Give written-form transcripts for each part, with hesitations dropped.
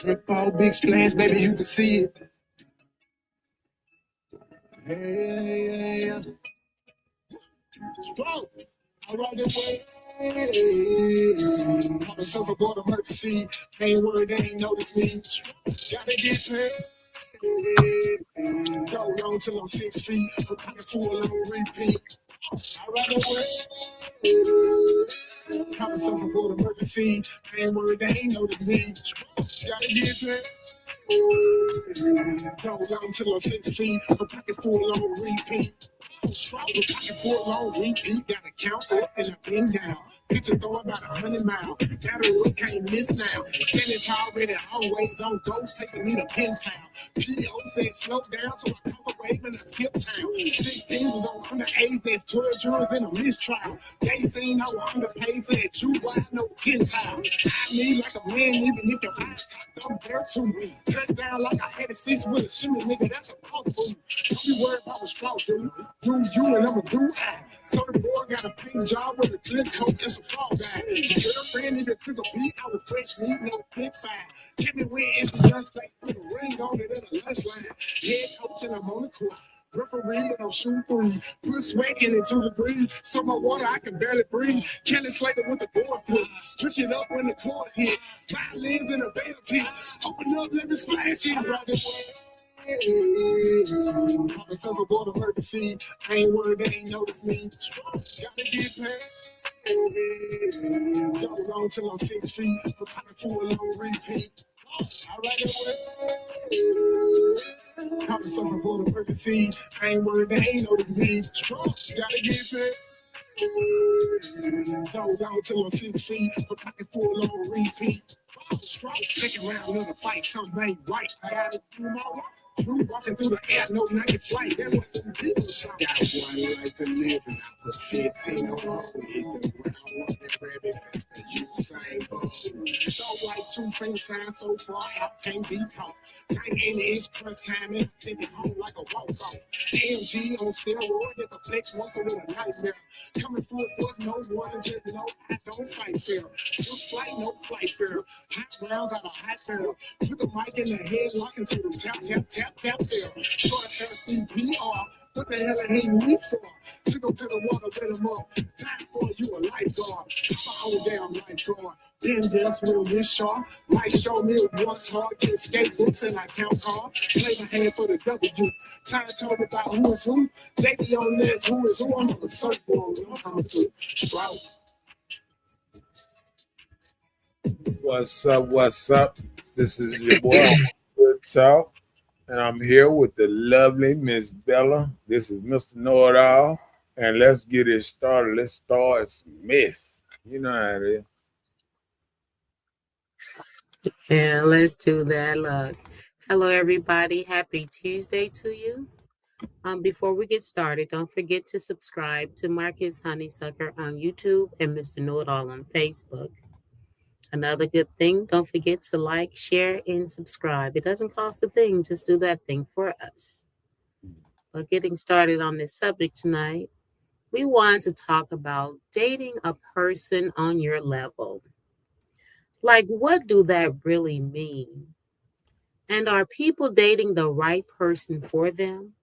Trip all big splash, baby, you can see it. Hey, strong. I ride it way. On a surfboard emergency. Ain't worried, they ain't notice me. Gotta get paid. Go on till I'm 6 feet. Put pocket full on repeat. I ride it way. On a surfboard emergency. Ain't worried, they ain't notice me. Gotta get paid. Go on till I'm 6 feet. Put pocket full on repeat. Strong with pocket full on repeat. Gotta count up and I've been down. Picture going about 100 miles. That road can't miss now. Standing tall, ready, always on go. Taking me to pin pound. P.O. said slow down, so I caught the wave and I skip town. 16 was on underage, that's 12 jurors in a mistrial. They seen I was underpaid, said true wide, no Gentile. I need like a man, even if your eyes don't dare to me. Touchdown like I had a 6 with a shimmy, nigga, that's a possible. Don't be worried about what straw do. Do you and I'ma do I. So the boy got a pink job with a clear coat and some fall guy. The girlfriend even took a beat out with fresh meat, no pit fire. Hit me with empty lunch like put a ring on it in a lunch line. Head coach and I'm on the court. Referee, but I'm shooting three. Put sweat in it 2 degrees. So my water, I can barely breathe. Kelly Slater with the board flip. Push it up when the chords hit. Violins in a bell tip. Open up, let me splash it. Right away. I'm a surfboard emergency. I ain't worried, they ain't notice me. Gotta get paid. Go on till I'm 6 feet. Put pocket full on repeat. I ride it away. I'm a surfboard emergency. I ain't worried, they ain't notice me. Gotta get paid. Go on till I'm 6 feet. Put pocket full on repeat. Second round of the fight, something ain't right. I gotta do my work. True walking through the air, no night flight. That's what some people say. Got one life to live, and I put 15 on all. Hit the ground, one and grab it, that's the Usain Bolt. Don't like 2 finger signs so far, I can't be caught. 19 is crunch time, and I send it home like a walk-off. AMG on steroid, get the flex once with a nightmare. Coming for it was no one, just know I don't fight fair. Took flight, no flight fair. Hot rounds out of hot barrel. Put the mic in the head, lock into the tap, tap, tap, tap there. Short of LCPR. What the hell I hate me for? Took him to the water, let him up. Time for you a lifeguard. My own damn lifeguard. Then just real miss sharp. Might show me what's hard. Get skatebooks and I count cards. Play my hand for the W. Time told about who is who. They be on this, who is who. I'm on the surfboard. I'm through. Strout. What's up? What's up? This is your boy Good Talk, and I'm here with the lovely Miss Bella. This is Mr. Know It All, and let's get it started. Let's start Smith. You know how it is. Yeah, let's do that. Look, hello everybody. Happy Tuesday to you. Before we get started, don't forget to subscribe to Marcus Honeysucker on YouTube and Mr. Know It All on Facebook. Another good thing, don't forget to like, share, and subscribe. It doesn't cost a thing, just do that thing for us. But getting started on this subject tonight, we want to talk about dating a person on your level. Like, what do that really mean? And are people dating the right person for them?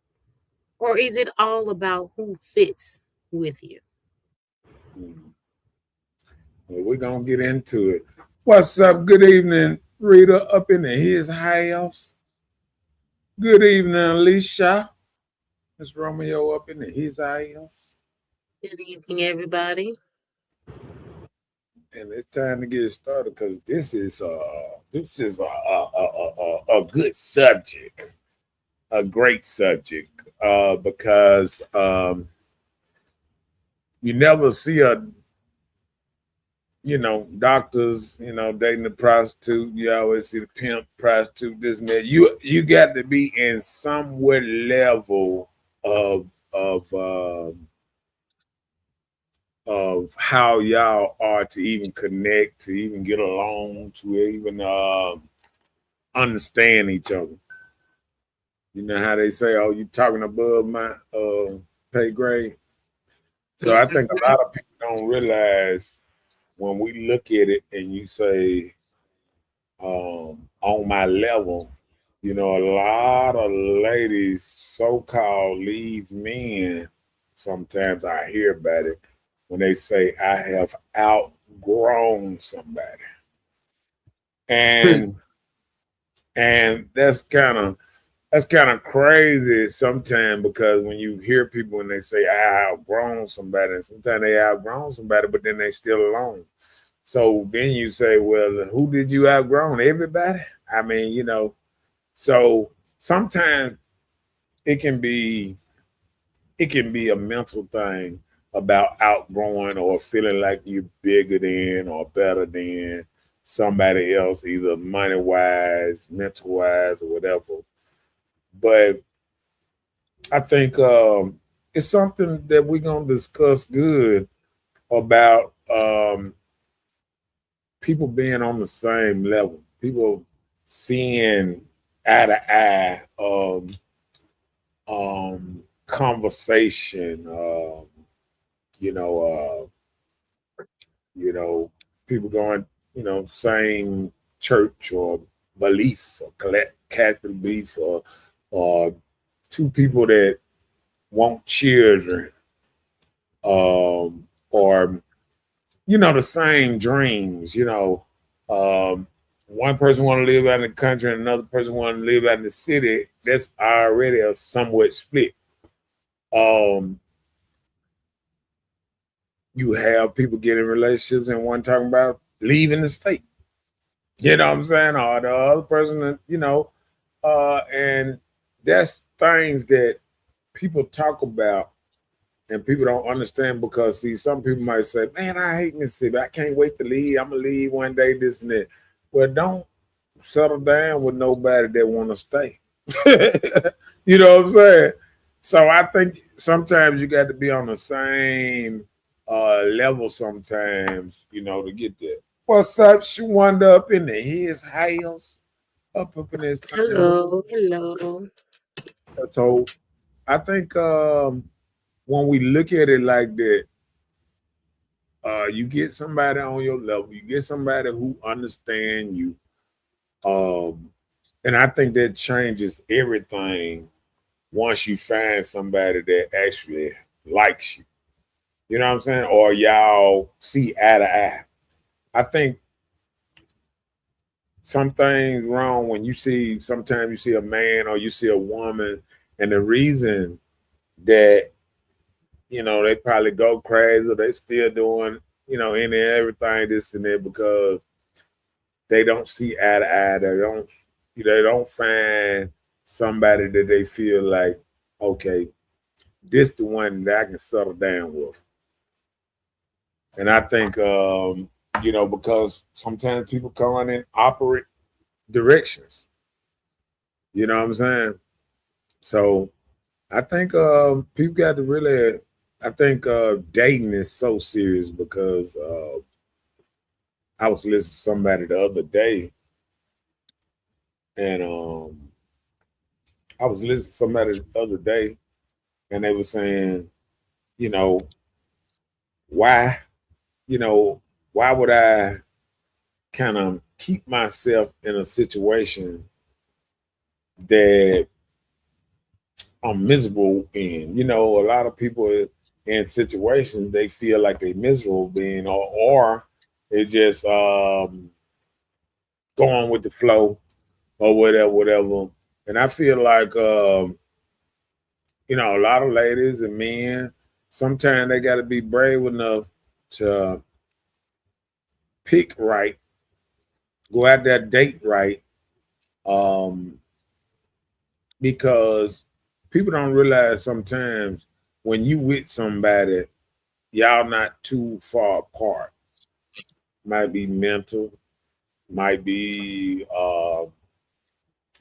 Or is it all about who fits with you? Well, we're going to get into it. What's up? Good evening, Rita, up in his house. Good evening, Alicia. Miss Romeo up in his house. Good evening, everybody. And it's time to get started because this is a good subject, a great subject, because you never see doctors, dating a prostitute. You always see the pimp, prostitute, this and that. You got to be in somewhat level of how y'all are to even connect, to even get along, to even understand each other. You know how they say, "Oh, you talking above my pay grade." So I think a lot of people don't realize when we look at it and you say, on my level. You know, a lot of ladies so-called leave men. Sometimes I hear about it when they say I have outgrown somebody. Hmm. And that's kind of crazy sometimes, because when you hear people when they say I outgrown somebody, and sometimes they outgrown somebody, but then they still alone. So then you say, well, who did you outgrown? Everybody? I mean, so sometimes it can be it can be a mental thing about outgrowing or feeling like you're bigger than or better than somebody else, either money wise, mental wise, or whatever. But I think it's something that we're gonna discuss good about, people being on the same level, people seeing eye to eye, conversation, you know, you know, people going, same church or belief or Catholic belief, or two people that want children, or the same dreams. One person want to live out in the country and another person want to live out in the city. That's already a somewhat split. Um, you have people getting relationships and one talking about leaving the state. You know what I'm saying? Or the other person, and that's things that people talk about and people don't understand, because see, some people might say, man, I hate Mississippi. I can't wait to leave. I'm gonna leave one day, this and that. Well, don't settle down with nobody that wanna stay. You know what I'm saying? So I think sometimes you got to be on the same level sometimes, to get there. What's up? She wound up in his house, up in his thing. Hello, hello. So I think when we look at it like that, you get somebody on your level, you get somebody who understand you, um, and I think that changes everything once you find somebody that actually likes you. You know what I'm saying? Or y'all see eye to eye. I think some things wrong when you see sometimes you see a man or you see a woman, and the reason that they probably go crazy, or they still doing any and everything this and that, because they don't see eye to eye. They don't find somebody that they feel like, okay, this the one that I can settle down with. And I think because sometimes people come in operate directions. You know what I'm saying? So I think people got to really. I think dating is so serious, because I was listening to somebody the other day, and I was listening to somebody the other day, and they were saying, you know, why, you know, why would I kind of keep myself in a situation that I'm miserable in? A lot of people in situations they feel like they miserable being, or they just going with the flow or whatever, whatever. And I feel like a lot of ladies and men sometimes they got to be brave enough to pick right, go out there date right, um, because people don't realize sometimes when you with somebody, y'all not too far apart. Might be mental, might be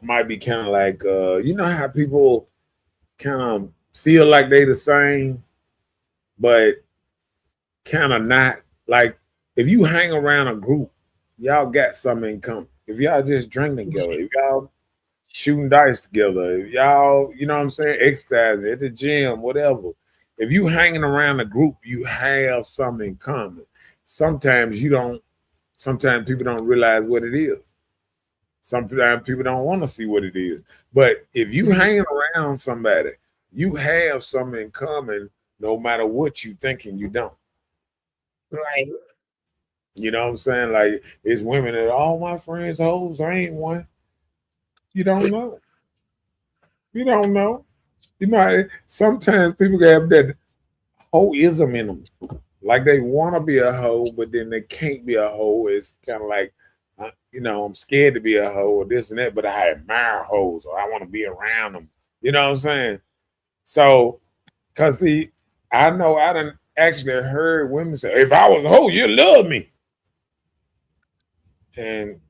kind of like how people kind of feel like they the same, but kind of not. Like if you hang around a group, y'all got something in common. If y'all just drink together, if y'all shooting dice together, if y'all, you know what I'm saying, exercising at the gym, whatever. If you hanging around a group, you have something in common. Sometimes you don't. Sometimes people don't realize what it is. Sometimes people don't want to see what it is. But if you hang around somebody, you have something in common no matter what you think and you don't. Right. You know what I'm saying? Like it's women that all my friends hoes, I ain't one. You don't know. You don't know. You might sometimes people have that hoeism in them. Like they want to be a hoe, but then they can't be a hoe. It's kind of like, I'm scared to be a hoe or this and that, but I admire hoes or I want to be around them. You know what I'm saying? So, cause see, I know I done actually heard women say, "If I was a hoe, you'd love me," and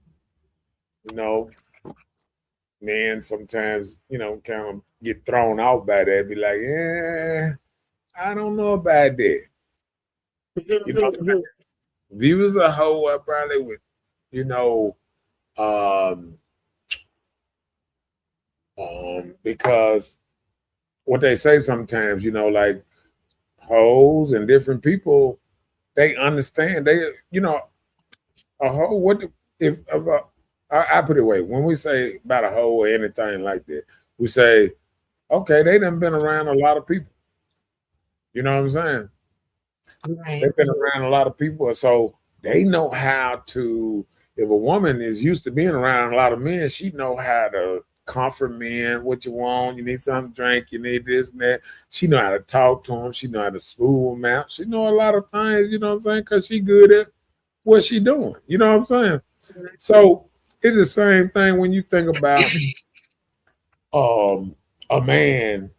men sometimes kind of get thrown out by that. Be like, "Yeah, I don't know about that." You know, if you was a hoe, I probably would, um, because what they say sometimes, like hoes and different people, they understand. They, a hoe. I put it away when we say about a hoe or anything like that, we say, okay, they done been around a lot of people. You know what I'm saying? Right. They've been around a lot of people, so they know how to. If a woman is used to being around a lot of men, she know how to comfort men. What you want? You need something to drink. You need this and that. She know how to talk to them. She know how to smooth them out. She know a lot of things. You know what I'm saying? Because she good at what she doing. You know what I'm saying? So it's the same thing when you think about a man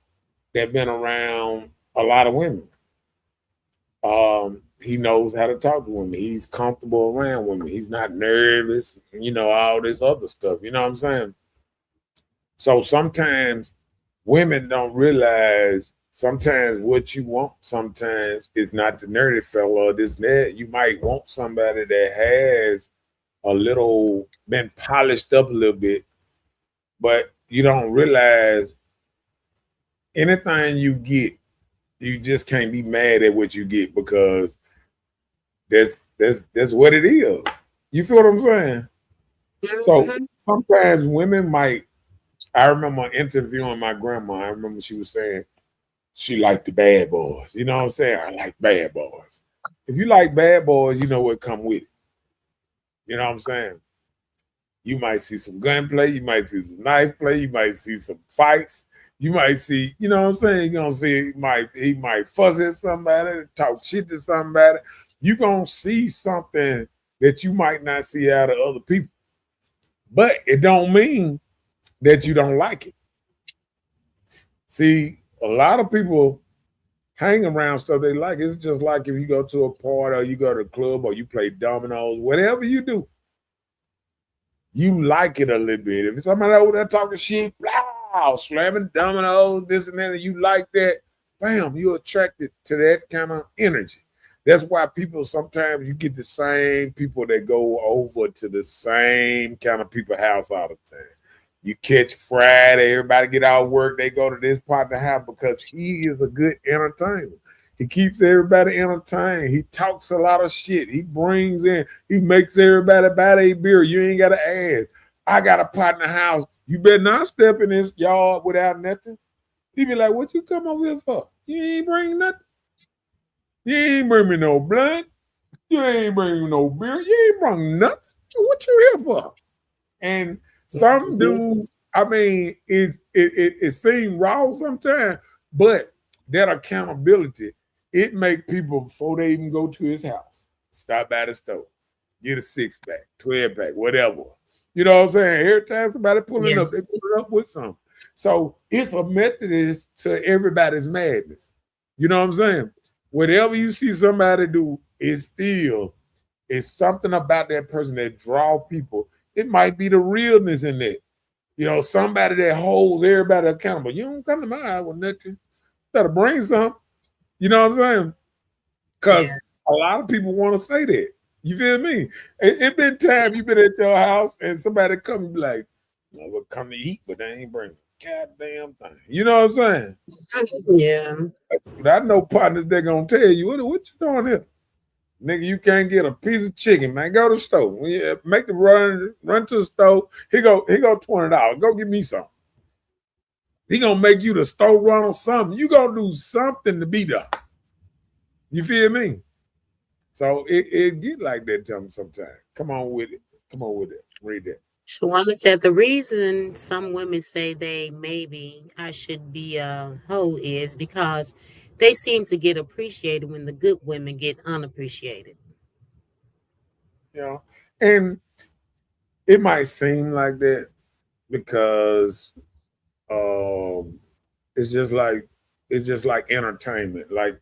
that been around a lot of women. He knows how to talk to women. He's comfortable around women. He's not nervous, all this other stuff. You know what I'm saying? So sometimes women don't realize sometimes what you want sometimes is not the nerdy fella or this and that. You might want somebody that has a little been polished up a little bit, but you don't realize anything you get, you just can't be mad at what you get because that's what it is. You feel what I'm saying? So sometimes women might. I remember interviewing my grandma. I remember she was saying she liked the bad boys. You know what I'm saying? I like bad boys. If you like bad boys, you know what come with it. You know what I'm saying? You might see some gunplay, you might see some knife play, you might see some fights, you might see, you know what I'm saying? You're gonna see he might fuss at somebody, talk shit to somebody. You're gonna see something that you might not see out of other people. But it don't mean that you don't like it. See, a lot of people hang around stuff they like. It's just like if you go to a party or you go to a club or you play dominoes, whatever you do, you like it a little bit. If somebody over there talking shit, blah, slamming dominoes, this and that, and you like that, bam, you're attracted to that kind of energy. That's why people sometimes you get the same people that go over to the same kind of people house all the time. You catch Friday, everybody get out of work, they go to this part of the house because he is a good entertainer. He keeps everybody entertained. He talks a lot of shit. He brings in, he makes everybody buy their beer. You ain't got to ask. I got a pot in the house. You better not step in this yard without nothing. He be like, what you come over here for? You ain't bring nothing. You ain't bring me no blunt. You ain't bring me no beer. You ain't bring nothing. What you here for? And some dudes, I mean, it seems raw sometimes, but that accountability, it make people before they even go to his house, stop by the store, get a 6-pack, 12-pack, whatever. You know what I'm saying? Every time somebody pulling up, they pull up with something. So it's a methodist to everybody's madness. You know what I'm saying? Whatever you see somebody do, it's something about that person that draw people. It might be the realness in that. Somebody that holds everybody accountable. You don't come to my house with nothing. You better bring some. You know what I'm saying? Because a lot of people want to say that. You feel me? It been time you been at your house and somebody come and be like, we'll come to eat, but they ain't bring a goddamn thing. You know what I'm saying? Yeah. But I know partners, they're going to tell you, what you doing here? Nigga, you can't get a piece of chicken, man. Go to the store. Yeah, make the run to the store. He go $20. Go get me some. He gonna make you the store run or something. You gonna do something to be there. You feel me? So it get like that sometimes. Come on with it. Come on with it. Read that. Shawana said the reason some women say they maybe I should be a hoe is because they seem to get appreciated when the good women get unappreciated. You know, and it might seem like that because um, it's just like entertainment. Like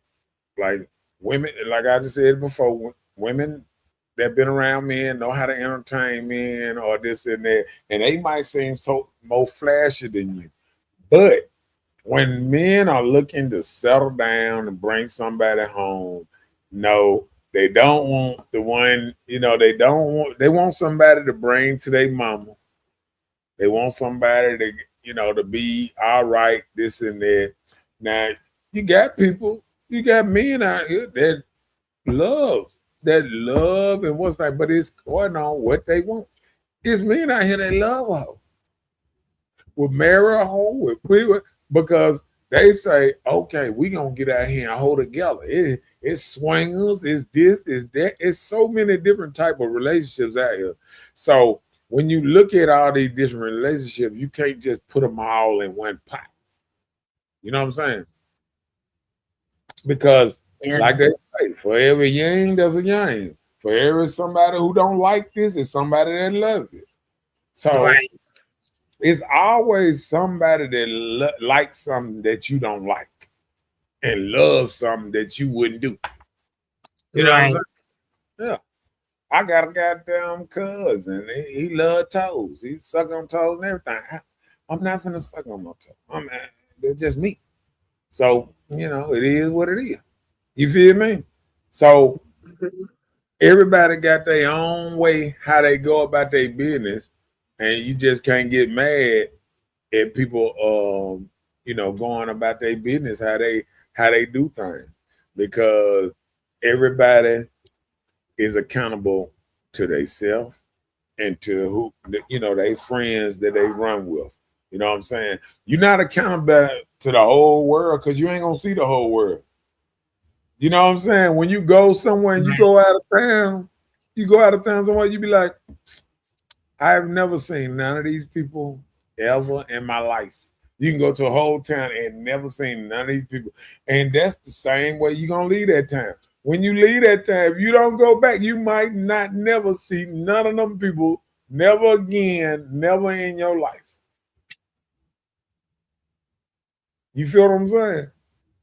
women, like I just said before, women that been around men know how to entertain men or this and that, and they might seem so more flashy than you. But when men are looking to settle down and bring somebody home, no, they don't want the one, they want somebody to bring to their mama. They want somebody to, to be all right, this and that. Now, you got men out here love, that love and what's that, but it's going on what they want. It's men out here that love her. Will marry a hoe because they say, okay, we gonna get out here and hold together. It's swingers, it's this, it's that. It's so many different type of relationships out here. So when you look at all these different relationships, you can't just put them all in one pot. You know what I'm saying? Because Yeah. like they say, for every yang, there's a yang. For every somebody who don't like this, it's somebody that loves it. So Right. it's always somebody that likes something that you don't like and loves something that you wouldn't do. You know what I'm Right. saying? Yeah. I got a goddamn cousin. He love toes. He suck on toes and everything. I'm not finna suck on no toes. They're just me. So, it is what it is. You feel me? So everybody got their own way how they go about their business, and you just can't get mad at people going about their business how they do things because everybody is accountable to themselves and to who they friends that they run with. You know what I'm saying? You're not accountable to the whole world because you ain't gonna see the whole world. You know what I'm saying? When you go somewhere and you Right. go out of town, somewhere, you be like, I've never seen none of these people ever in my life. You can go to a whole town and never seen none of these people. And that's the same way you're gonna leave that town. When you leave that town, if you don't go back, you might not never see none of them people never again, never in your life. You feel what I'm saying?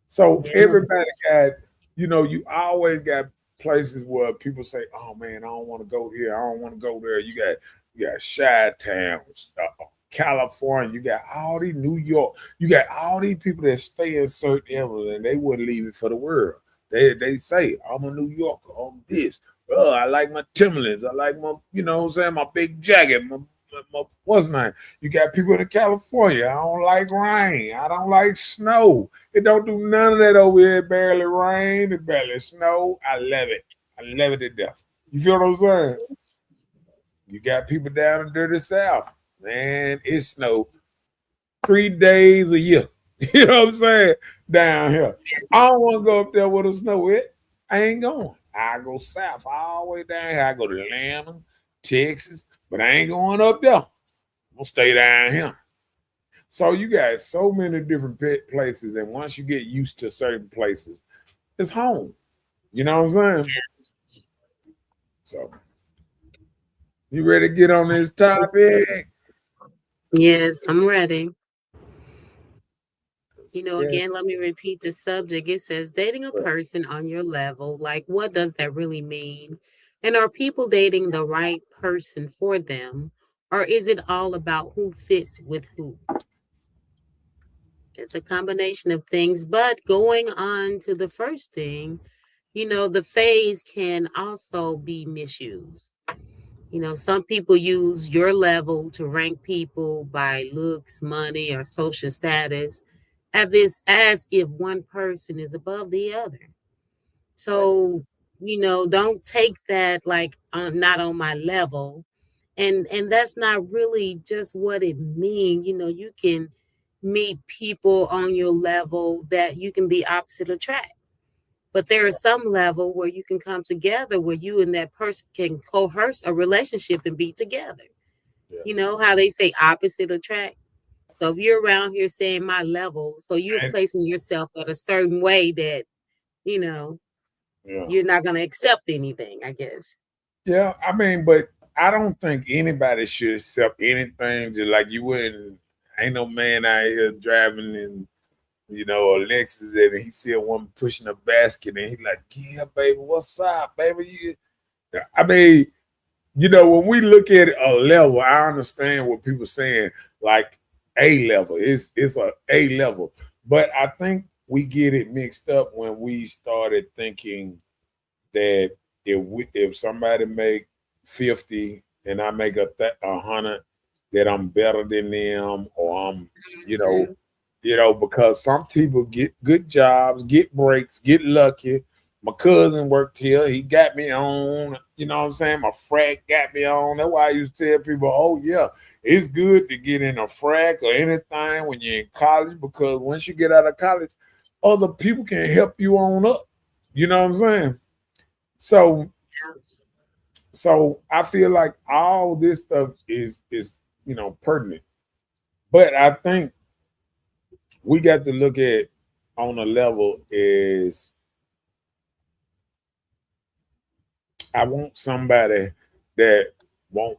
So Yeah. everybody got, you always got places where people say, "Oh man, I don't want to go here. I don't want to go there." You got Chi Towns, California. You got all these New York. You got all these people that stay in certain areas and they wouldn't leave it for the world. They say, "I'm a New Yorker. I'm this. Oh, I like my Timberlands. I like my, what I'm saying, my big jacket. My what's name? You got people in California. I don't like rain. I don't like snow. It don't do none of that over here. It barely rain. It barely snow. I love it. I love it to death. You feel what I'm saying? You got people down in dirty South. Man, it snow 3 days a year. You know what I'm saying? Down here. I don't want to go up there with the snow. I ain't going. I go south all the way down here. I go to Atlanta, Texas, but I ain't going up there. I'm gonna stay down here. So you got so many different places, and once you get used to certain places, it's home. You know what I'm saying? So you ready to get on this topic? Yes, I'm ready. Yeah. Again, let me repeat the subject. It says dating a person on your level. Like, what does that really mean? And are people dating the right person for them? Or is it all about who fits with who? It's a combination of things. But going on to the first thing, the phase can also be misused. Some people use your level to rank people by looks, money, or social status as if one person is above the other. So don't take that like not on my level. And that's not really just what it means. You can meet people on your level that you can be opposite attract. But there is some level where you can come together where you and that person can coerce a relationship and be together. Yeah. You know how they say opposite attract? So if you're around here saying my level, so you're And, placing yourself at a certain way that, you know, yeah. you're not going to accept anything, I guess. Yeah, I mean, but I don't think anybody should accept anything. Just like you wouldn't, ain't no man out here driving in, a Lexus and he see a woman pushing a basket and he like, yeah, baby, what's up, baby? I mean, when we look at a level, I understand what people saying, like A level. It's a level, but I think we get it mixed up when we started thinking that if somebody make 50 and I make 100, that I'm better than them, or I'm, you know, Mhm. because some people get good jobs, get breaks, get lucky. My cousin worked here. He got me on. You know what I'm saying? My frack got me on. That's why I used to tell people, oh, yeah, it's good to get in a frack or anything when you're in college, because once you get out of college, other people can help you on up. You know what I'm saying? So I feel like all this stuff is pertinent. But I think we got to look at on a level is I want somebody that want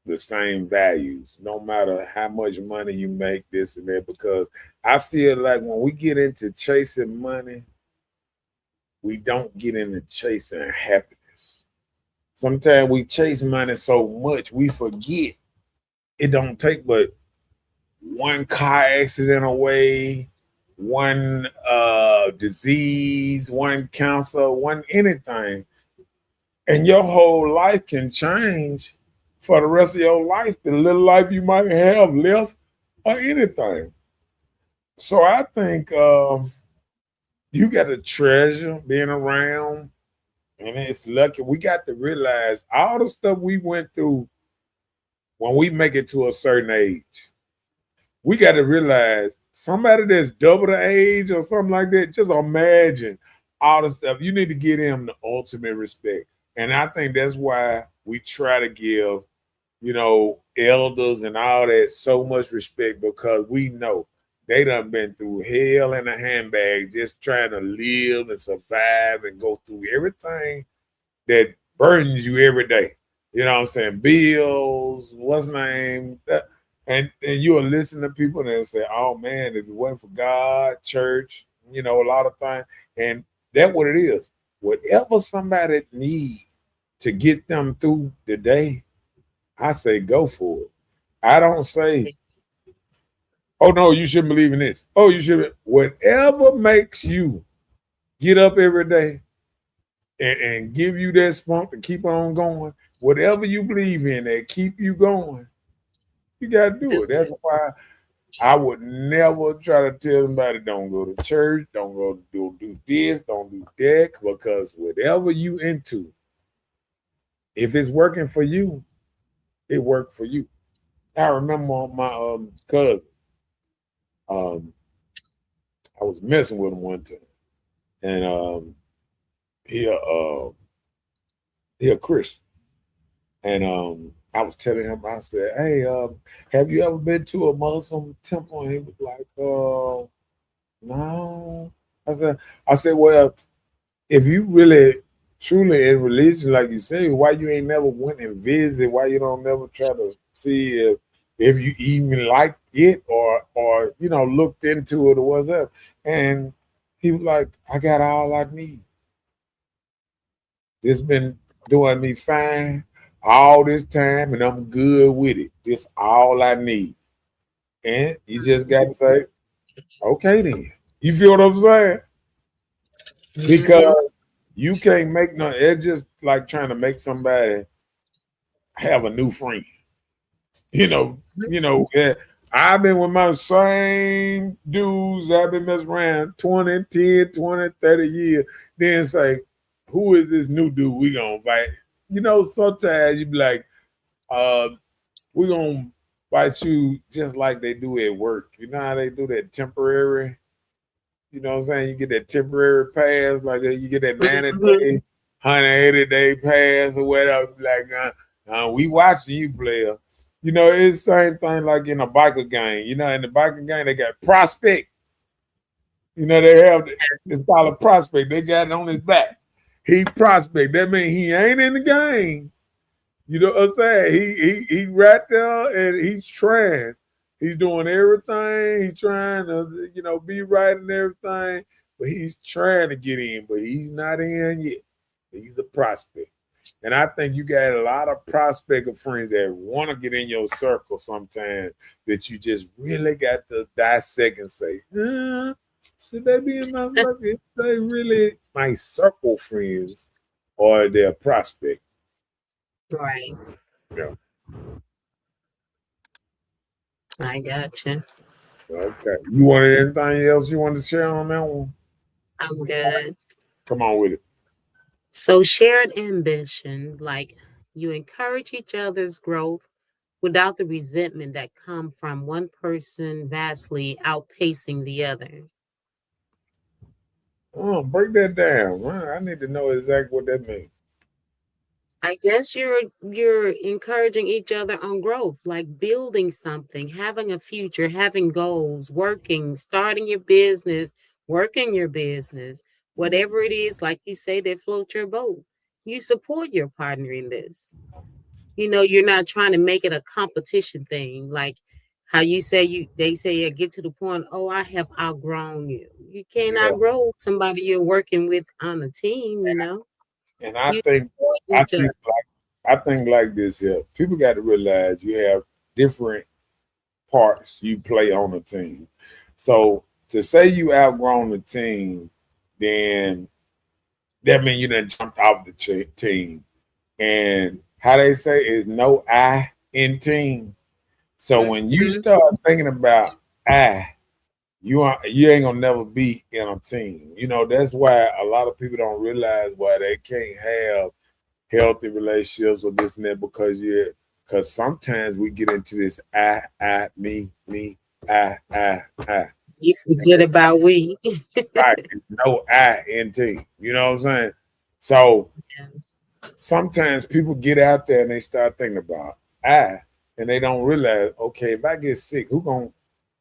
the same values, no matter how much money you make, this and that, because I feel like when we get into chasing money, we don't get into chasing happiness. Sometimes we chase money so much we forget it don't take but one car accident away, one disease, one cancer, one anything, and your whole life can change for the rest of your life, the little life you might have left, or anything. So I think you got to treasure being around, and it's lucky. We got to realize all the stuff we went through when we make it to a certain age. We got to realize somebody that's double the age or something like that, just imagine all the stuff. You need to give them the ultimate respect. And I think that's why we try to give, elders and all that so much respect, because we know they done been through hell in a handbag just trying to live and survive and go through everything that burdens you every day. You know what I'm saying? Bills, what's name? And you'll listen to people and say, oh man, if it wasn't for God, church, a lot of things. And that's what it is. Whatever somebody need to get them through the day, I say go for it. I don't say, oh no, you shouldn't believe in this. Oh, you should. Whatever makes you get up every day and give you that spunk to keep on going, whatever you believe in that keep you going, you got to Do do it. That's it. why I would never try to tell somebody don't go to church, don't go to do this, don't do that, because whatever you into, if it's working for you, it worked for you. I remember my cousin, um, I was messing with him one time, and he a Christian, and I was telling him, I said, "Hey, have you ever been to a Muslim temple?" And he was like, no." I said, well, if you really truly in religion, like you say, why you ain't never went and visit? Why you don't never try to see if you even liked it, or looked into it or whatever? And he was like, I got all I need. It's been doing me fine all this time, and I'm good with it. This all I need. And you just got to say, okay then. You feel what I'm saying? Mm-hmm. Because you can't make no. It's just like trying to make somebody have a new friend. You know, yeah, I've been with my same dudes that I've been messing around 20, 10, 20, 30 years. Then say, who is this new dude we gonna invite? You know, sometimes you be like, we gonna invite you just like they do at work. You know how they do that temporary, you know what I'm saying? You get that temporary pass, like you get that 90 Mhm. day, 180-day pass or whatever. Like, we watching you, player. You know, it's the same thing like in a biker game. You know, in the biker game, they got prospect. You know, they have it's called a prospect. They got it on his back. He prospect. That means he ain't in the game. You know what I'm saying? He right there and he's trying. He's doing everything. He's trying to, be right and everything. But he's trying to get in, but he's not in yet. He's a prospect. And I think you got a lot of prospect of friends that want to get in your circle sometimes that you just really got to dissect and say, should they be in my circle? If they really my circle friends or they're prospect. Right. Yeah. I got you. Okay. You wanted anything else you wanted to share on that one? I'm good. Come on with it. So shared ambition, like you encourage each other's growth without the resentment that come from one person vastly outpacing the other. Oh, break that down. Man, I need to know exactly what that means. I guess you're encouraging each other on growth, like building something, having a future, having goals, working, starting your business, working your business, whatever it is, like you say, that float your boat. You support your partner in this. You're not trying to make it a competition thing, like how you say they say get to the point, oh, I have outgrown you. You can't Yeah. outgrow somebody you're working with on a team. And I You think support I each other. think I think like this here. People got to realize you have different parts you play on a team. So to say you outgrown the team, then that means you done jumped off the team. And how they say is no I in team. So when you Mhm. start thinking about you ain't gonna never be in a team. That's why a lot of people don't realize why they can't have healthy relationships or this and that because sometimes we get into this me, I. You forget about we. Right. No I in team. You know what I'm saying? So sometimes people get out there and they start thinking about and they don't realize, okay, if I get sick, who gonna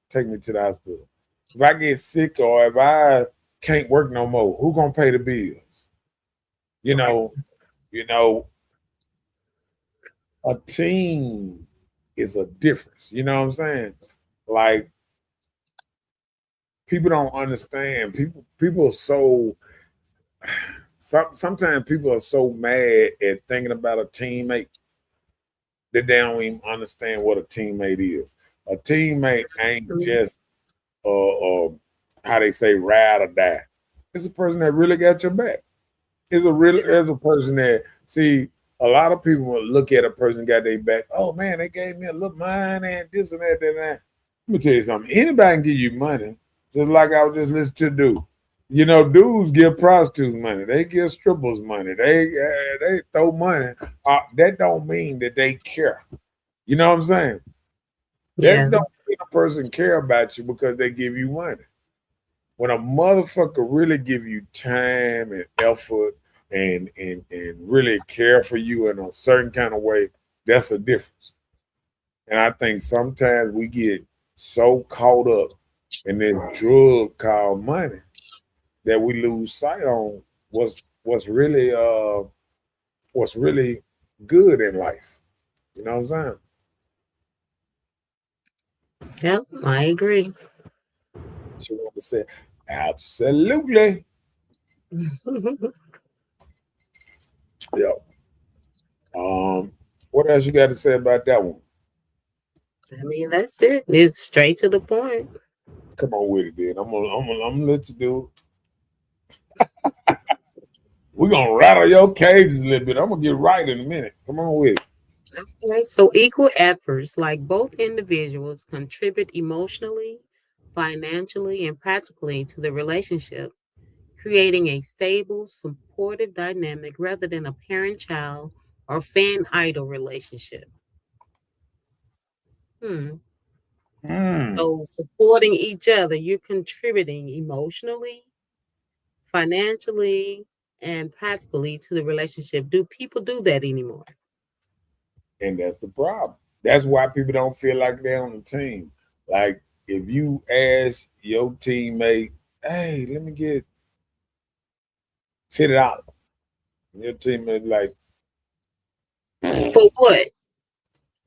take me to the hospital? If I get sick or if I can't work no more, who gonna pay the bills? You Right. know, you know, a team is a difference. You know what I'm saying? Like people don't understand. People are so sometimes people are so mad at thinking about a teammate that they don't even understand what a teammate is. A teammate ain't just how they say ride or die. It's a person that really got your back. It's a person that see a lot of people will look at a person got their back. Oh man, they gave me a little money and this and that and that. Let me tell you something. Anybody can give you money, just like I was just listening to dude. Dudes give prostitutes money. They give strippers money. They throw money. That don't mean that they care. You know what I'm saying? That Yeah. don't mean a person care about you because they give you money. When a motherfucker really give you time and effort and really care for you in a certain kind of way, that's a difference. And I think sometimes we get so caught up in this drug called money that we lose sight on what's really good in life. You know what I'm saying? Yep, I agree. She wanted to say, absolutely. Yeah. What else you got to say about that one? I mean, that's it. It's straight to the point. Come on with it, then. I'm gonna let you do it. We're gonna rattle your cages a little bit. I'm gonna get right in a minute. Come on with it. Okay, so equal efforts, like both individuals contribute emotionally, financially, and practically to the relationship, creating a stable, supportive dynamic rather than a parent child or fan idol relationship. Hmm. Mm. So, supporting each other, you're contributing emotionally, financially, and practically to the relationship. Do people do that anymore? And that's the problem. That's why people don't feel like they're on the team. Like if you ask your teammate, "Hey, let me get $50," your teammate like, For what?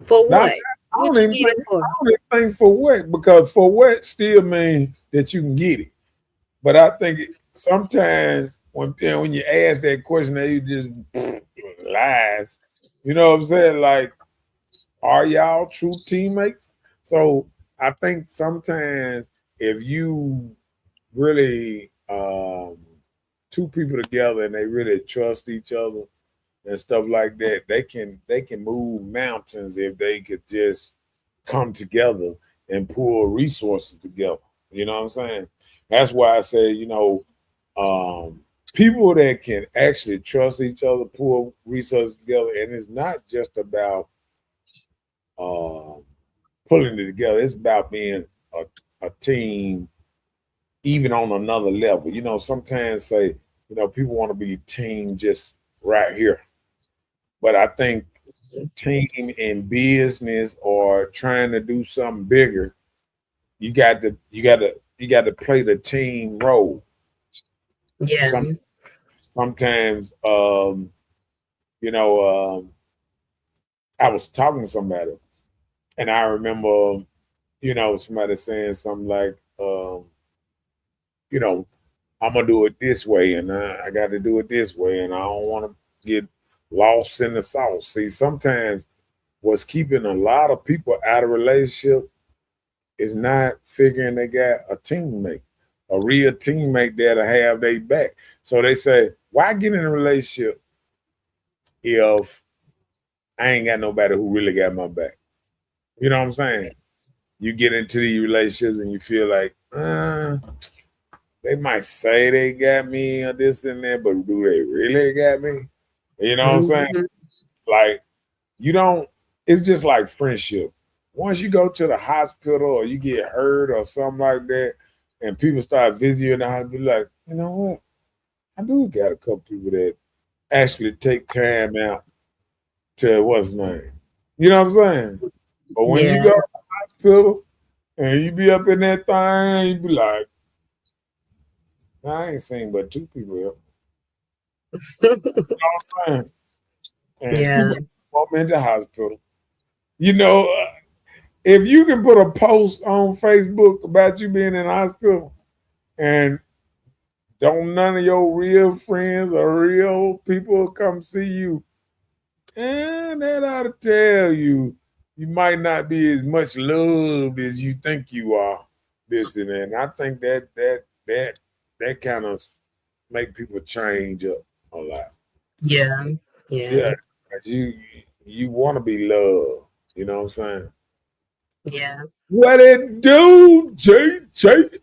For not. what? I What don't you even need it think. for? I don't even think for what, because for what still means that you can get it. But I think sometimes when you ask that question, they just lies. You know what I'm saying? Like, are y'all true teammates? So I think sometimes if you really two people together and they really trust each other and stuff like that, they can move mountains if they could just come together and pull resources together. You know what I'm saying? That's why I say, um, people that can actually trust each other, pull resources together, and it's not just about um, pulling it together. It's about being a team, even on another level. Sometimes say, people want to be a team just right here, but I think team in business or trying to do something bigger, you got to play the team role. Yeah. Some sometimes you know I was talking to somebody and I remember somebody saying something like you know I'm gonna do it this way and I got to do it this way and I don't want to get lost in the sauce. See, sometimes what's keeping a lot of people out of relationship is not figuring they got a teammate, a real teammate that'll have their back. So they say, why get in a relationship if I ain't got nobody who really got my back? You know what I'm saying? You get into these relationships and you feel like, they might say they got me or this and that, but do they really got me? You know what I'm saying? Mhm. Like, you don't, it's just like friendship. Once you go to the hospital or you get hurt or something like that, and people start visiting you in the hospital, like, you know what? I do got a couple people that actually take time out to what's his name. You know what I'm saying? But when you Yeah. go to the hospital and you be up in that thing, you be like, nah, I ain't seen but two people here. Man. And Yeah. people want me in the hospital. You know, if you can put a post on Facebook about you being in the hospital and don't none of your real friends or real people come see you, and that ought to tell you you might not be as much loved as you think you are. This and that. And I think that kind of make people change up a lot. Yeah. Yeah. Yeah, 'cause you want to be loved. You know what I'm saying? Yeah. What it do, Jay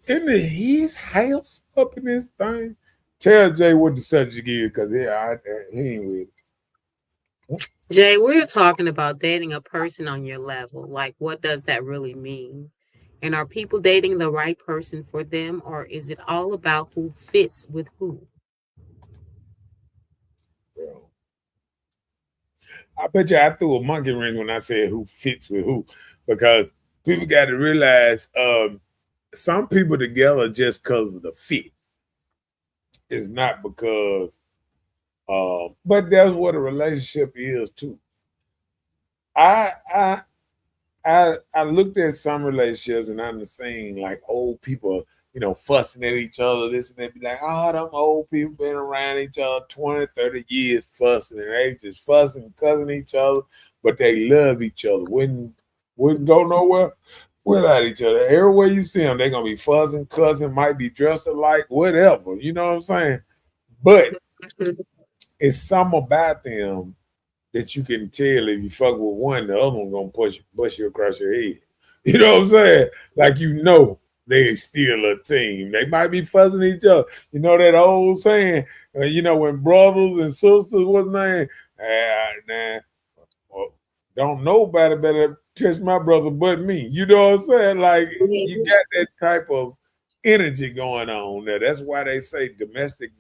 in his house up in this thing? Tell Jay what the subject is, cause he ain't with it. Jay, we're talking about dating a person on your level. Like, what does that really mean? And are people dating the right person for them, or is it all about who fits with who? Well, I bet you I threw a monkey wrench when I said who fits with who, because people got to realize some people together just because of the fit. It's not because, but that's what a relationship is too. I I I looked at some relationships and I'm seeing like old people, fussing at each other, this and that, be like, oh, them old people been around each other 20, 30 years fussing and they just fussing, cussing each other, but they love each other. Wouldn't go nowhere without each other. Everywhere you see them, they're gonna be fussing, cussing, might be dressed alike, whatever. You know what I'm saying? But it's something about them that you can tell if you fuck with one, the other one gonna bust you across your head. You know what I'm saying? Like they still a team. They might be fussing each other. You know that old saying, when brothers and sisters, what's name? Nah, well, don't nobody better touch my brother but me. You know what I'm saying? Like you got that type of energy going on there. That's why they say domestic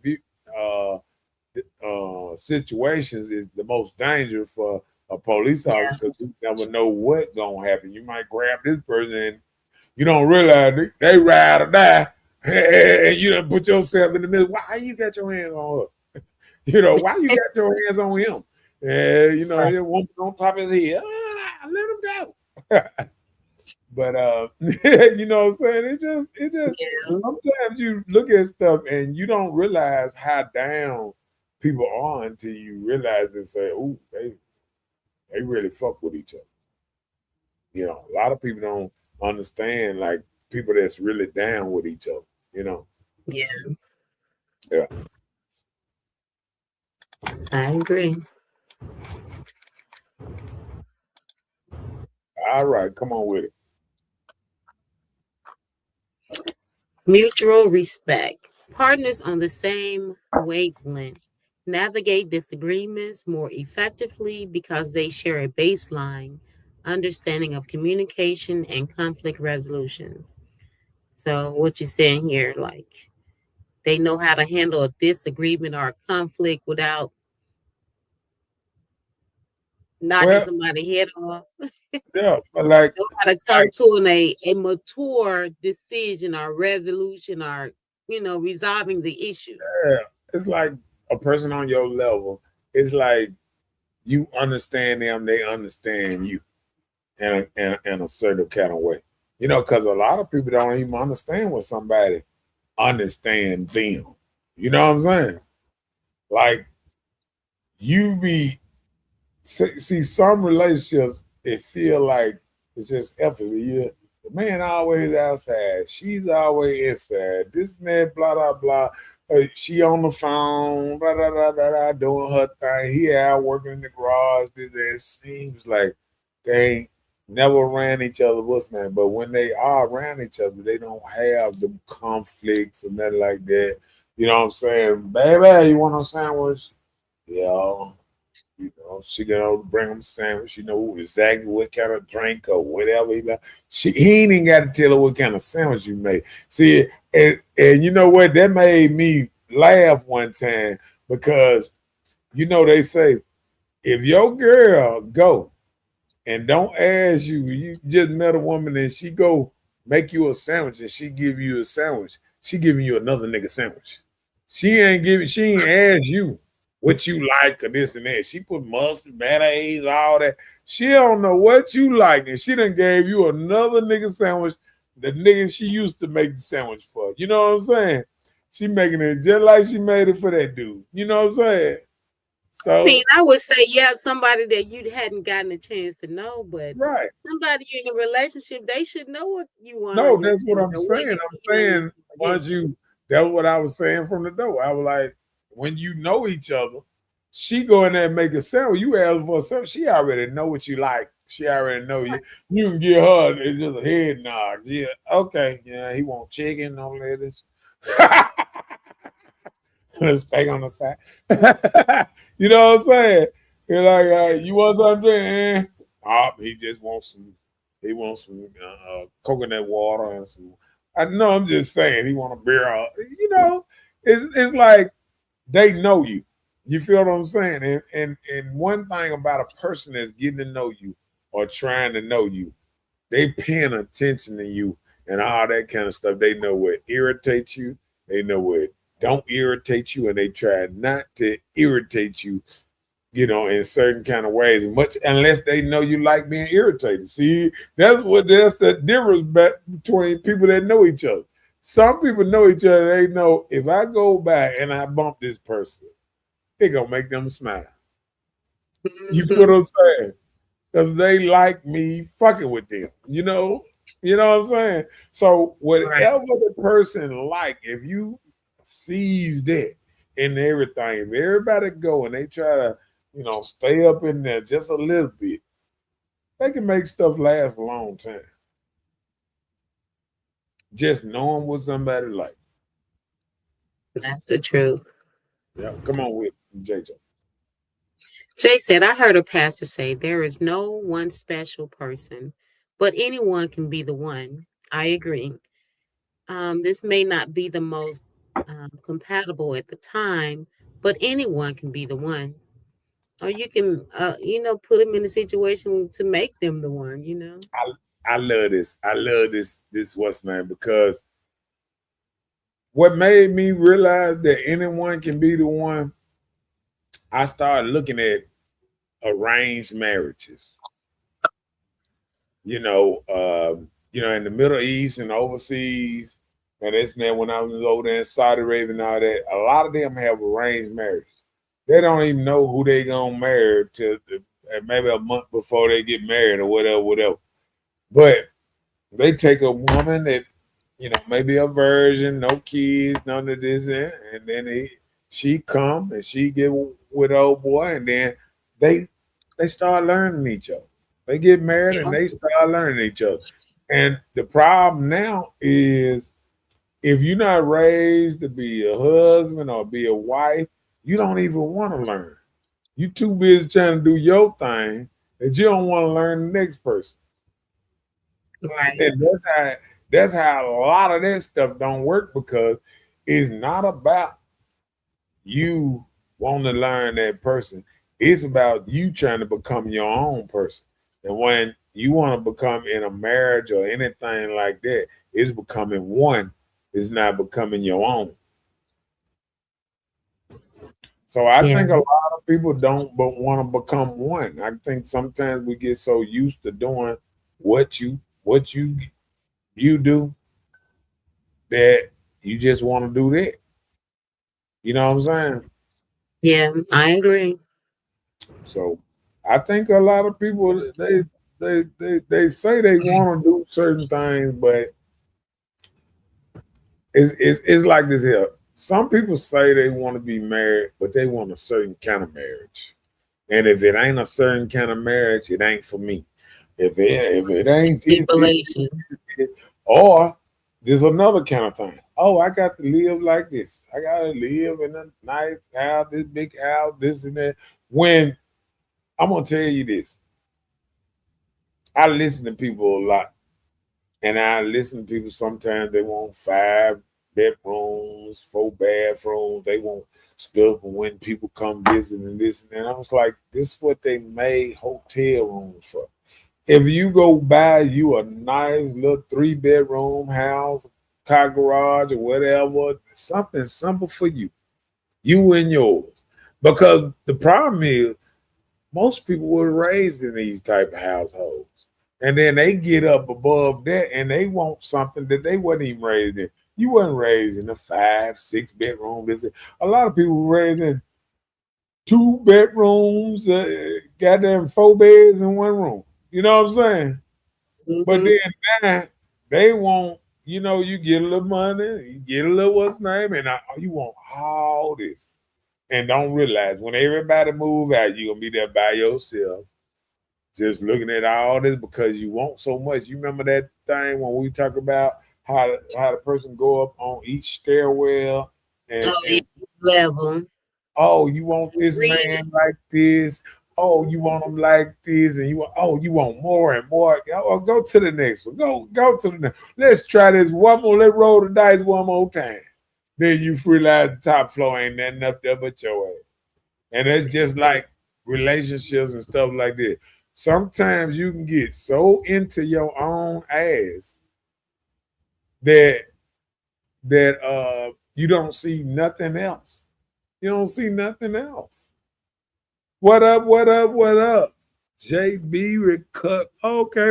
situations is the most danger for a police officer because you never know what's gonna happen. You might grab this person and you don't realize they ride or die, and you done put yourself in the middle. Why you got your hands on her? Why you got your hands on him? And he won't on top of his head. Let him go. But you know what I'm saying? It just sometimes you look at stuff and you don't realize how down people are until you realize and say, "Oh, they really fuck with each other." A lot of people don't understand like people that's really down with each other. Yeah. Yeah. I agree. All right, come on with it. Mutual respect. Partners on the same wavelength navigate disagreements more effectively because they share a baseline understanding of communication and conflict resolutions. So, what you're saying here, like they know how to handle a disagreement or a conflict without knocking Well, somebody head off. yeah, but like, Know how to come to a mature decision or resolution or resolving the issue. yeah, it's like a person on your level. It's like you understand them, they understand you in a certain kind of way. Because a lot of people don't even understand what somebody understand them. You know what I'm saying? Like you see some relationships, it feel like it's just effort. The man always outside, she's always inside. This and that, blah blah blah. She on the phone, blah blah blah blah, blah doing her thing. He out working in the garage. It seems like they ain't never ran each other what's name. But when they are around each other, they don't have the conflicts or nothing like that. You know what I'm saying? Baby, you want a sandwich? Yeah. She gonna bring him a sandwich. Exactly what kind of drink or whatever he like. He ain't even got to tell her what kind of sandwich you made. See, and you know what? That made me laugh one time because they say if your girl go and don't ask you just met a woman and she go make you a sandwich and she give you a sandwich, she giving you another nigga sandwich. She ain't asked you what you like or this and that. She put mustard, mayonnaise, all that. She don't know what you like, and she done gave you another nigga sandwich, the nigga she used to make the sandwich for. You know what I'm saying? She making it just like she made it for that dude. You know what I'm saying? So I would say, somebody that you hadn't gotten a chance to know, but right. Somebody in a relationship, they should know what you want. No, that's what I'm saying. I'm saying once that's what I was saying from the door. I was like, when you know each other, she go in there and make a sandwich. You ask for a sandwich, she already know what you like. She already know you. You can get her it's just a head nod. Yeah, okay. Yeah, he want chicken, no lettuce. Let's steak on the side. You know what I'm saying? You're like, you want something? He just wants some. He wants some coconut water and some. I know. I'm just saying. He want a beer. It's like they know you. You feel what I'm saying? And one thing about a person that's getting to know you or trying to know you, they paying attention to you and all that kind of stuff. They know what irritates you. They know what don't irritate you, and they try not to irritate you, in certain kind of ways, much unless they know you like being irritated. See, that's the difference between people that know each other. Some people know each other. They know if I go back and I bump this person, it gonna make them smile. You feel what I'm saying? Because they like me fucking with them. You know what I'm saying? So whatever the person like, if you seize that in everything, if everybody go and they try to, stay up in there just a little bit, they can make stuff last a long time. just knowing what somebody like. That's the truth. Yeah, come on with it, JJ. Jay said, I heard a pastor say there is no one special person, but anyone can be the one. I agree. This may not be the most compatible at the time, but anyone can be the one. Or you can, put them in a situation to make them the one. I love this. I love this what's name because what made me realize that anyone can be the one, I started looking at arranged marriages. In the Middle East and overseas, and that's that when I was over there in Saudi Arabia and all that, a lot of them have arranged marriages. They don't even know who they gonna marry till maybe a month before they get married or whatever. But they take a woman that, maybe a virgin, no kids, none of this, and then she come and she get with old boy, and then they they start learning each other. They get married and Yeah. they start learning each other. And the problem now is if you're not raised to be a husband or be a wife, you don't even want to learn. You too busy trying to do your thing that you don't want to learn the next person. Right. And that's how a lot of that stuff don't work because it's not about you wanting to learn that person. It's about you trying to become your own person. And when you want to become in a marriage or anything like that, it's becoming one. It's not becoming your own. So I Yeah. think a lot of people don't but want to become one. I think sometimes we get so used to doing what you do that you just want to do that. You know what I'm saying? Yeah. I agree. So I think a lot of people they say they want to do certain things, but it's like this here. Some people say they want to be married, but they want a certain kind of marriage. And if it ain't a certain kind of marriage, it ain't for me. If it ain't Stipulation. or there's another kind of thing. Oh, I got to live like this. I got to live in a nice house, this big house, this and that. When I'm gonna tell you this, I listen to people a lot, and I listen to people. Sometimes they want 5 bedrooms, 4 bathrooms. They want stuff when people come visit and this and that. I was like, this is what they made hotel rooms for. If you go buy you a nice little 3 bedroom house, car garage, or whatever, something simple for you and yours. Because the problem is most people were raised in these type of households. And then they get up above that and they want something that they wasn't even raised in. You wasn't raised in a 5, 6 bedroom. A lot of people were raised in 2 bedrooms, goddamn 4 beds in one room. You know what I'm saying? But Hmm. then now they want, you get a little money, you get a little what's name, and you want all this. And don't realize when everybody move out, you're gonna be there by yourself, just looking at all this because you want so much. You remember that thing when we talk about how the person go up on each stairwell and Oh, yeah. and Level. oh, you want this Read. man like this. Oh, you want him like this, and you want more and more. Oh, go to the next one. Go to the next. Let's try this one more. Let's roll the dice one more time. Then you realize the top floor ain't nothing up there but your ass. And it's just like relationships and stuff like that. Sometimes you can get so into your own ass that you don't see nothing else. You don't see nothing else. What up? What up? What up? JB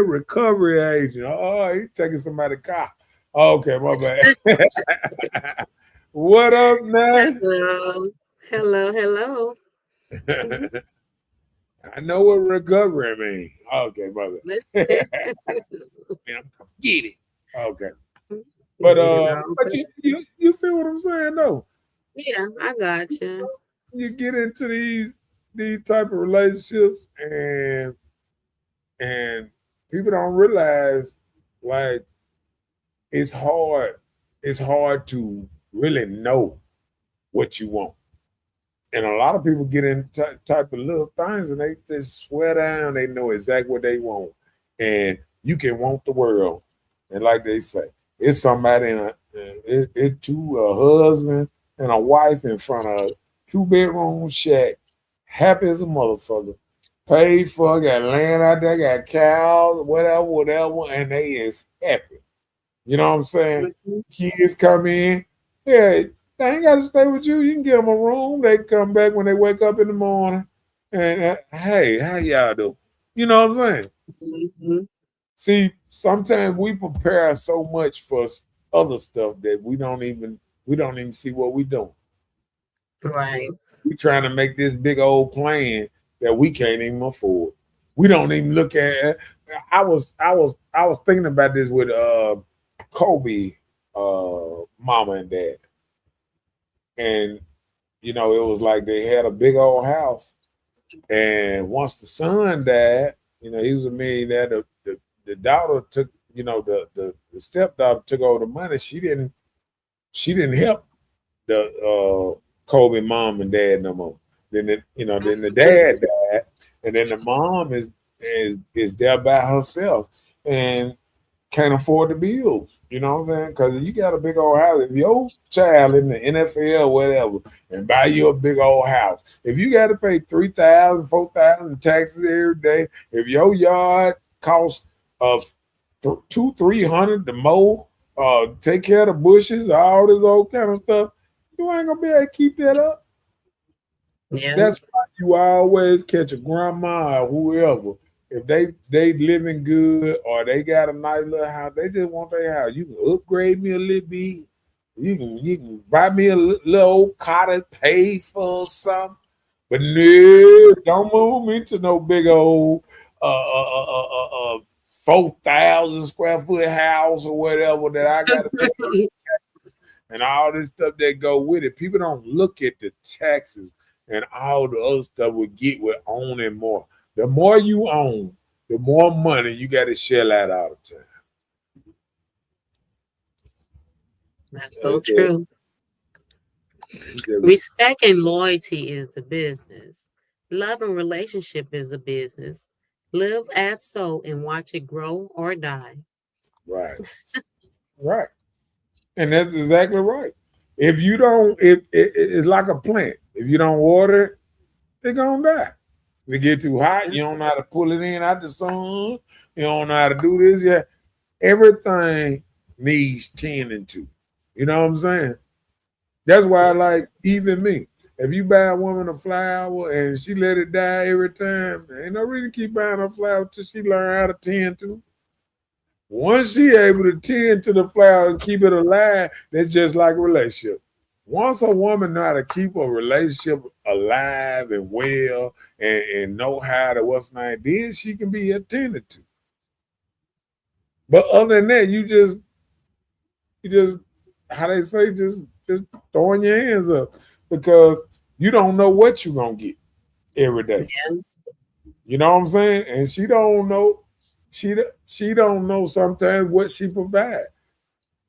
recovery agent. Oh, he taking somebody's car. Okay, my bad. What up, man? Hello. Hello. Hello. I know what recovery means. Okay, my bad. Man, I'm gonna get it. Okay. But you feel what I'm saying though? Yeah, I got you. You get into these type of relationships and people don't realize like it's hard. It's hard to really know what you want. And a lot of people get in type of little things and they just swear down they know exactly what they want. And you can want the world. And like they say, it's somebody in it two a husband and a wife in front of a 2 bedroom shack, happy as a motherfucker. Paid for, got land out there, got cows, whatever, whatever, and they is happy. You know what I'm saying? Mhm. Kids come in, yeah, they ain't got to stay with you. You can give them a room. They come back when they wake up in the morning, and hey, how y'all do? You know what I'm saying? Mhm. See, sometimes we prepare so much for other stuff that we don't even see what we doing. Right. We trying to make this big old plan that we can't even afford. We don't even look at. I was thinking about this with Kobe, mama and dad, and it was like they had a big old house, and once the son died, he was a millionaire. The daughter took, the stepdaughter took all the money. She didn't help the Kobe mom and dad no more. Then the Mhm. dad died, and then the mom is there by herself and can't afford the bills. You know what I'm saying? Because you got a big old house. If your child in the NFL, whatever, and buy you a big old house, if you got to pay 3,000, 4,000 taxes every day, if your yard costs of 200, 300 to mow, take care of the bushes, all this old kind of stuff, you ain't gonna be able to keep that up. Yeah. That's why you always catch a grandma or whoever. If they living good or they got a nice little house, they just want their house. You can upgrade me a little bit. You can buy me a little old cottage, pay for something. But no, don't move me to no big old 4,000 square foot house or whatever that I got to pay and all this stuff that go with it. People don't look at the taxes and all the other stuff we get with owning more. The more you own, the more money you got to shell out all the time. That's So so it's just, true. it's just Respect and loyalty is the business. Love and relationship is a business. Live as so and watch it grow or die. right, right, and that's exactly right. If you don't, it's like a plant. If you don't water it, it's gonna die. If it get too hot, Yeah. you don't know how to pull it in out the sun. You don't know how to do this. Yeah, everything needs tending to. You know what I'm saying? That's why, like, even me, if you buy a woman a flower and she let it die every time, ain't no reason to keep buying her flower till she learn how to tend to it. Once she able to tend to the flower and keep it alive, that's just like a relationship. Once a woman know how to keep a relationship alive and well and know how to what's name, then she can be attended to. But other than that, you just how they say, just throwing your hands up because you don't know what you're gonna get every day. Yeah. You know what I'm saying? And she don't know. She don't know sometimes what she provide.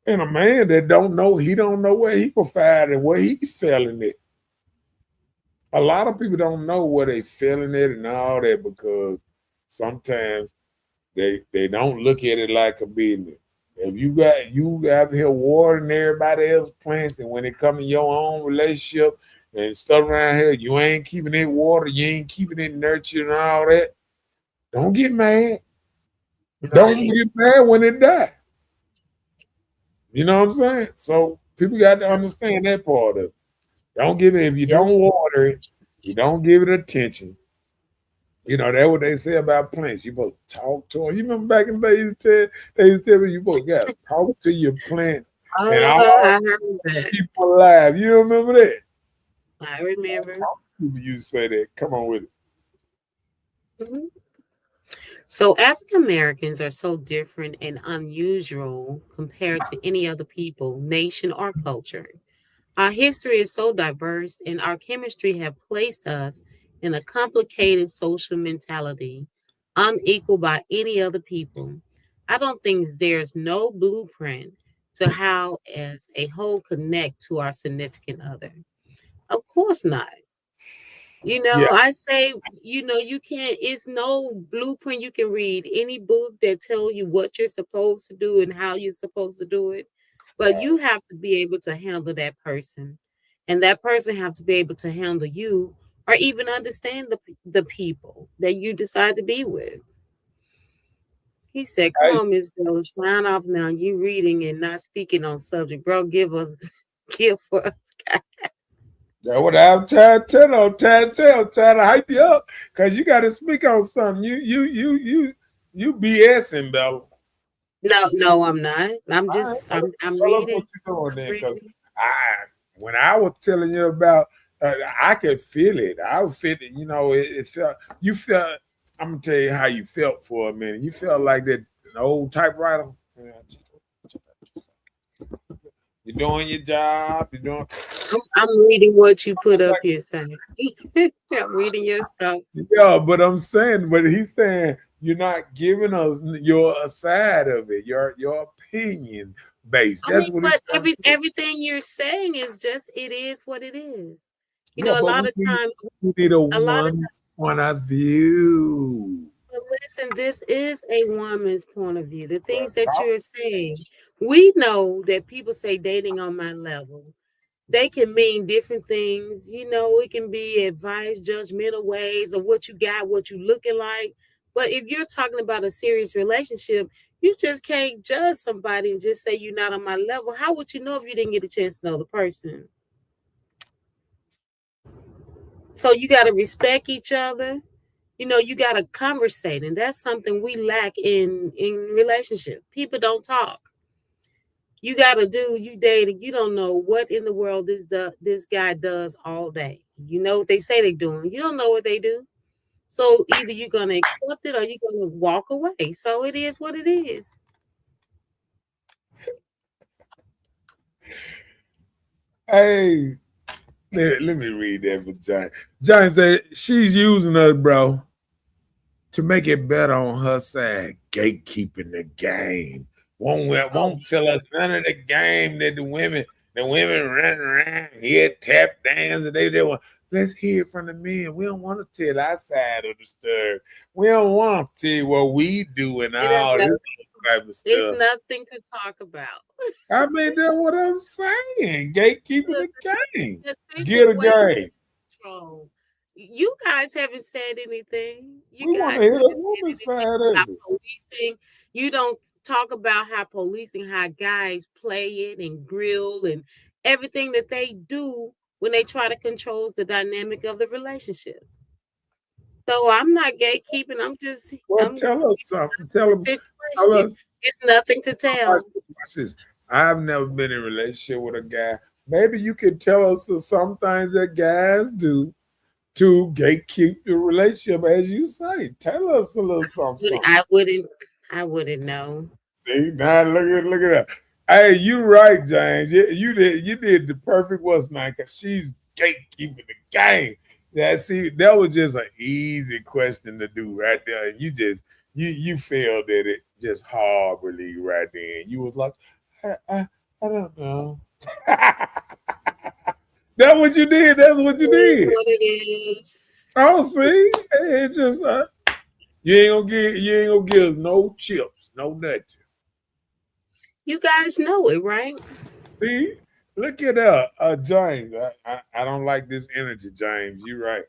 And a man that don't know, he don't know what he provide and what he's feeling it. A lot of people don't know what they feeling it and all that because sometimes they don't look at it like a business. If you out here watering everybody else's plants, and when it come to your own relationship and stuff around here, you ain't keeping it water, you ain't keeping it nurtured and all that. Don't get mad. Don't Right. get mad when it die. You know what I'm saying? So people got to understand that part of it. Don't give it if you Yeah. don't water it, you don't give it attention. That's what they say about plants. You supposed to talk to them. You remember back in the day, they used to tell me you supposed to gotta talk to your plants and all I heard that. keep them alive. You remember that? I remember. People used to say that. Come on with it. Mhm. So African Americans are so different and unusual compared to any other people, nation, or culture. Our history is so diverse, and our chemistry have placed us in a complicated social mentality, unequal by any other people. I don't think there's no blueprint. to how as a whole connect to our significant other? Of course not. Yeah, I say, you can't, it's no blueprint you can read, any book that tell you what you're supposed to do and how you're supposed to do it. But you have to be able to handle that person. And that person have to be able to handle you or even understand the people that you decide to be with. He said, "Come I, on, Miss Bella, sign off now. You reading and not speaking on subject. Bro, give us give for us, guys." that's what I'm trying to tell. I'm trying to hype you up because you got to speak on something. You BSing, Bella. No, I'm not. I'm All right, just I'm tell us what reading. you're doing I'm then, because reading. I when I was telling you about, I could feel it. I would feel it. It felt. You felt. I'm gonna tell you how you felt for a minute. You felt like that an old typewriter. You're doing your job. You're doing. I'm reading what you put up here, Sonny. I'm reading your stuff. Yeah, but I'm saying, but he's saying you're not giving us your side of it, your opinion based. I mean, That's what he's but trying to do. everything you're saying is just it is what it is. Yeah, A but lot of times, we need a a lot of woman's point of view. but listen, this is a woman's point of view. The things that you're saying, we know that people say dating on my level. They can mean different things. It can be advice, judgmental ways of what you got, what you looking like. But if you're talking about a serious relationship, you just can't judge somebody and just say you're not on my level. How would you know if you didn't get a chance to know the person? So you got to respect each other. You got to conversate, and that's something we lack in relationship. People don't talk. You dating, you don't know what in the world this guy does all day. You know what they say they're doing. You don't know what they do. So either you're gonna accept it or you're gonna walk away. So it is what it is. Hey, let me read that for John. John said she's using us, bro, to make it better on her side. Gatekeeping the game. Won't tell us none of the game that the women run around here, tap dance, and they want. Let's hear from the men. We don't want to tell our side of the story. We don't want to tell you what we do and all this type of It's stuff. nothing to talk about. I mean, that's what I'm saying. Gatekeeping Look, the game. the Get a situation game. control. You guys haven't said anything. You We want guys to hear haven't the said woman anything side about of it. policing. You don't talk about how policing, how guys play it and grill and everything that they do when they try to control the dynamic of the relationship. So I'm not gatekeeping. Well, I'm tell us something. Tell the them. Tell situation. us. It's nothing to Watch tell. this. Watch this. I've never been in a relationship with a guy. Maybe you could tell us some things that guys do to gatekeep the relationship, as you say. Tell us a little something. I wouldn't know. See, now look at that. Hey, you right, James. You did the perfect what's name because she's gatekeeping the game. Yeah, see, that was just an easy question to do right there. And you failed at it just horribly right then. You was like, I don't know. That's what you did. That's what you It is did. what it is. Oh, see, it just you ain't gonna give us no chips, no nothing. You guys know it, right? See, look at James. I don't like this energy, James. You right.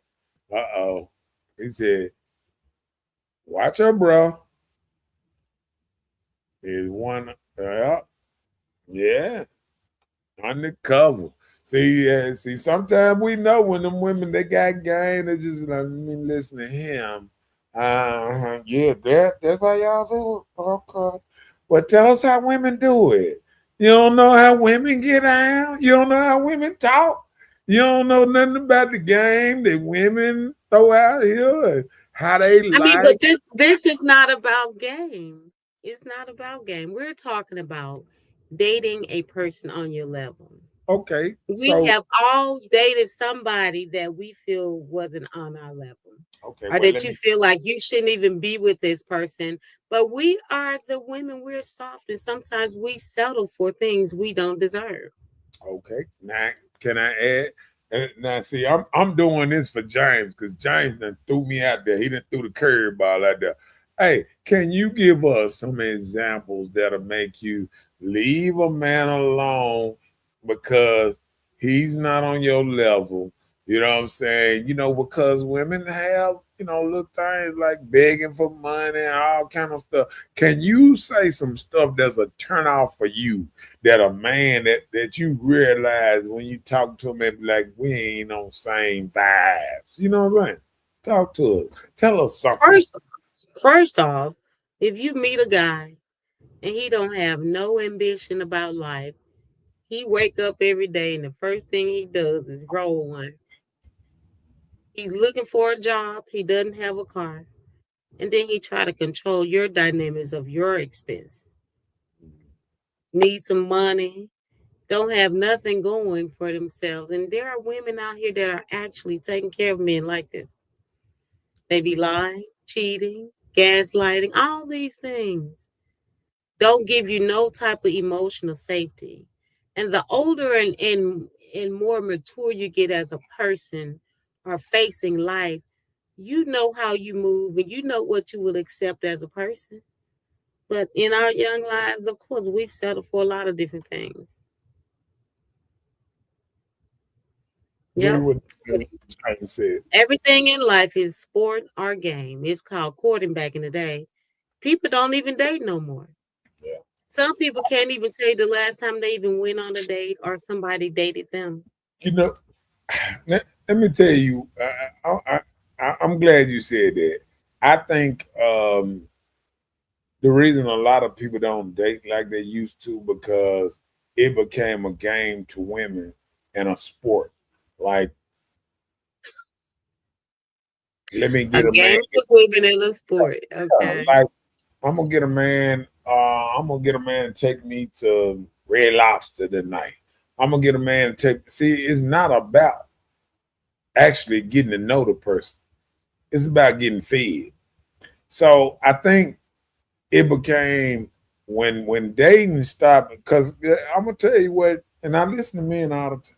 Uh-oh. He said, watch her, bro. Is one yeah, undercover. See, sometimes we know when them women they got game, they just like, let me listen to him. Yeah, that's how y'all do it. Okay. Well, tell us how women do it. You don't know how women get out. You don't know how women talk. You don't know nothing about the game that women throw out here, how they I mean, like. but this is not about game. It's not about game. We're talking about dating a person on your level. Okay, We so have all dated somebody that we feel wasn't on our level, okay, or well that let you me feel like you shouldn't even be with this person. But we are the women, we're soft, and sometimes we settle for things we don't deserve. okay. Now can I add? And now see, I'm doing this for James because James done threw me out there. He done threw the curveball out there. Hey, can you give us some examples that'll make you leave a man alone because he's not on your level? You know what I'm saying? You know, because women have, little things like begging for money and all kind of stuff. Can you say some stuff that's a turn off for you that a man that you realize when you talk to him and be like, we ain't on same vibes. You know what I'm saying? Talk to us. Tell us something. First, first off, if you meet a guy and he don't have no ambition about life, he wake up every day and the first thing he does is roll one. He's looking for a job. He doesn't have a car. And then he try to control your dynamics of your expense. Need some money. Don't have nothing going for themselves. And there are women out here that are actually taking care of men like this. They be lying, cheating, gaslighting, all these things. Don't give you no type of emotional safety. And the older and more mature you get as a person or facing life, you know how you move and you know what you will accept as a person. But in our young lives, of course, we've settled for a lot of different things. Agree Yep. with what James said. Everything in life is sport or game. It's called courting back in the day. People don't even date no more. Yeah. Some people can't even tell you the last time they even went on a date or somebody dated them. You know, let me tell you, I'm glad you said that. I think the reason a lot of people don't date like they used to because it became a game to women and a sport. Like, let me A get a man. game for women in a sport. Okay. Like, I'm gonna get a man. I'm gonna get a man to take me to Red Lobster tonight. I'm gonna get a man to take. See, it's not about actually getting to know the person. It's about getting fed. So I think it became when dating stopped because I'm gonna tell you what, and I listen to men all the time,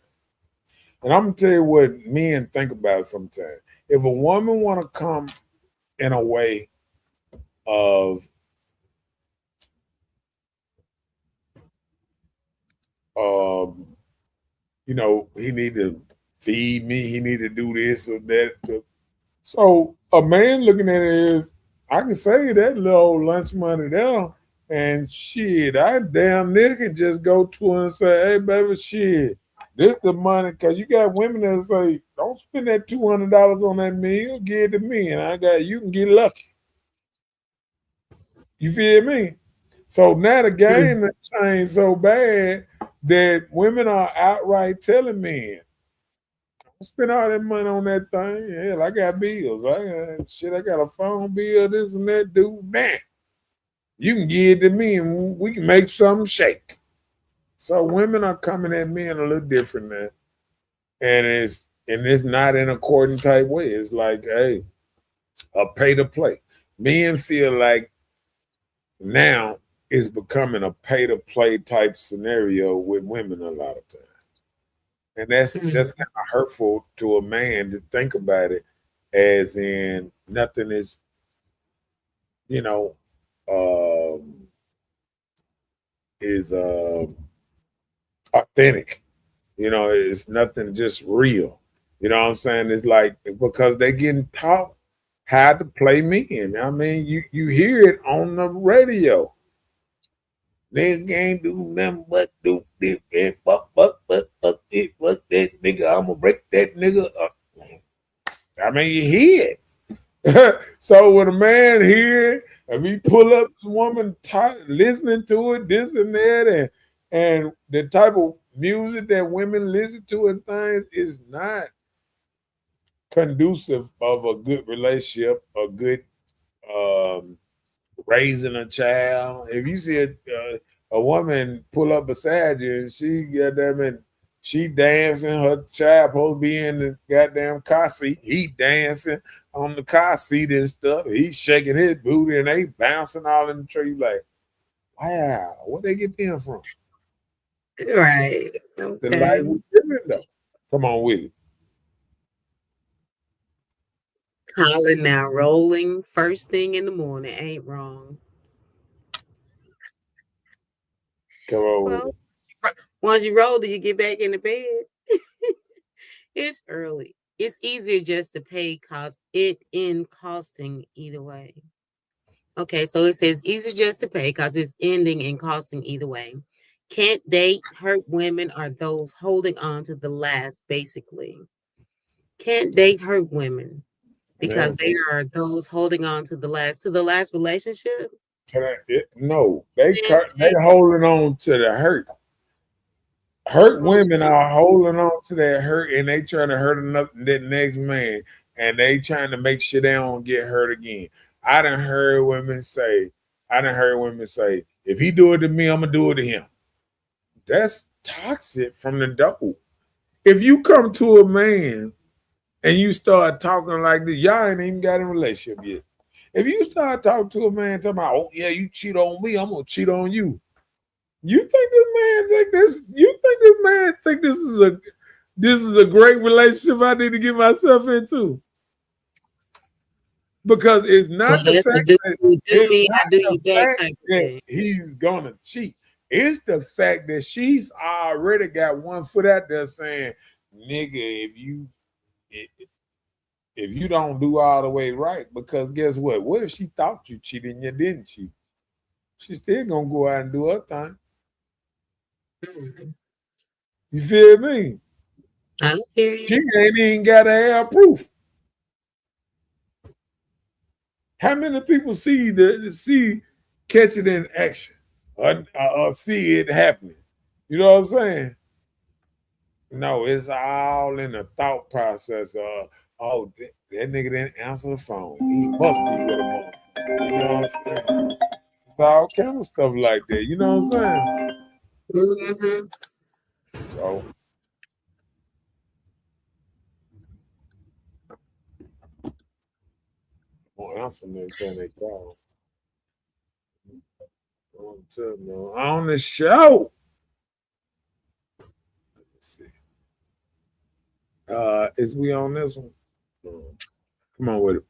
and I'm gonna tell you what men think about sometimes. If a woman want to come in a way of um, he need to feed me, he need to do this or that. So a man looking at it is, I can save that little lunch money there. And shit, I damn near can just go to her and say, hey, baby, shit, this the money. Because you got women that say, don't spend that $200 on that meal, give it to me. And you can get lucky. You feel me? So now the game has changed so bad that women are outright telling men, spend all that money on that thing. Hell, I got bills. I got a phone bill, this and that, dude. Man, you can give it to me and we can make something shake. So women are coming at men a little different now. And it's not in a courting type way. It's like, hey, a pay to play. Men feel like now it's becoming a pay to play type scenario with women a lot of times. And that's kind of hurtful to a man to think about it as in nothing is, you know, um, is authentic. It's nothing just real. You know what I'm saying? It's like because they getting taught how to play men. I mean, you hear it on the radio. Nigga can't do nothing but do this and fuck this, fuck that nigga. I'm gonna break that nigga up. I mean, you hear it. So when a man hear, if he pull up this woman listening to it, this and that, and the type of music that women listen to and things is not conducive of a good relationship, a good um, raising a child. If you see a woman pull up beside you and she, goddamn it, She dancing. Her child supposed to be in the goddamn car seat. He dancing on the car seat and stuff. He shaking his booty and they bouncing all in the tree. Like, wow, where they get them from? Right. The life Okay. we living though. Come on with it. Colin now rolling first thing in the morning ain't wrong. Come on with Well, it. once you roll, do you get back in the bed? It's early. It's easier just to pay cause it in costing either way. Okay, so it says easier just to pay because it's ending in costing either way. Can't date hurt women are those holding on to the last, basically. Can't date hurt women Man, because they are those holding on to the last relationship. no, they holding on to the hurt. Hurt women are holding on to that hurt and they trying to hurt another that next man and they trying to make sure they don't get hurt again. I done heard women say, if he do it to me, I'm gonna do it to him. That's toxic from the dope. If you come to a man and you start talking like this, y'all ain't even got in a relationship yet. If you start talking to a man talking about, oh yeah, you cheat on me, I'm gonna cheat on you. You think this man think this? You think this man think this is a great relationship I need to get myself into? Because it's So not the that's fact the do, that you do it's me, I not do the you back fact type of that thing. he's gonna cheat. It's the fact that she's already got one foot out there saying, "Nigga, if you don't do all the way right, because guess what? What if she thought you cheated and you didn't cheat? She's still gonna go out and do her thing. Mhm. You feel me? I hear She you. ain't even got to have proof. How many people see catch it in action or see it happening? You know what I'm saying? No, it's all in the thought process of, oh, that nigga didn't answer the phone. He must be with a motherfucker. You know what I'm saying? It's all kind of stuff like that. You know what I'm saying? Mhm. So won't answer me until they call. On the show. Let's see. Is we on this one? Come on with it.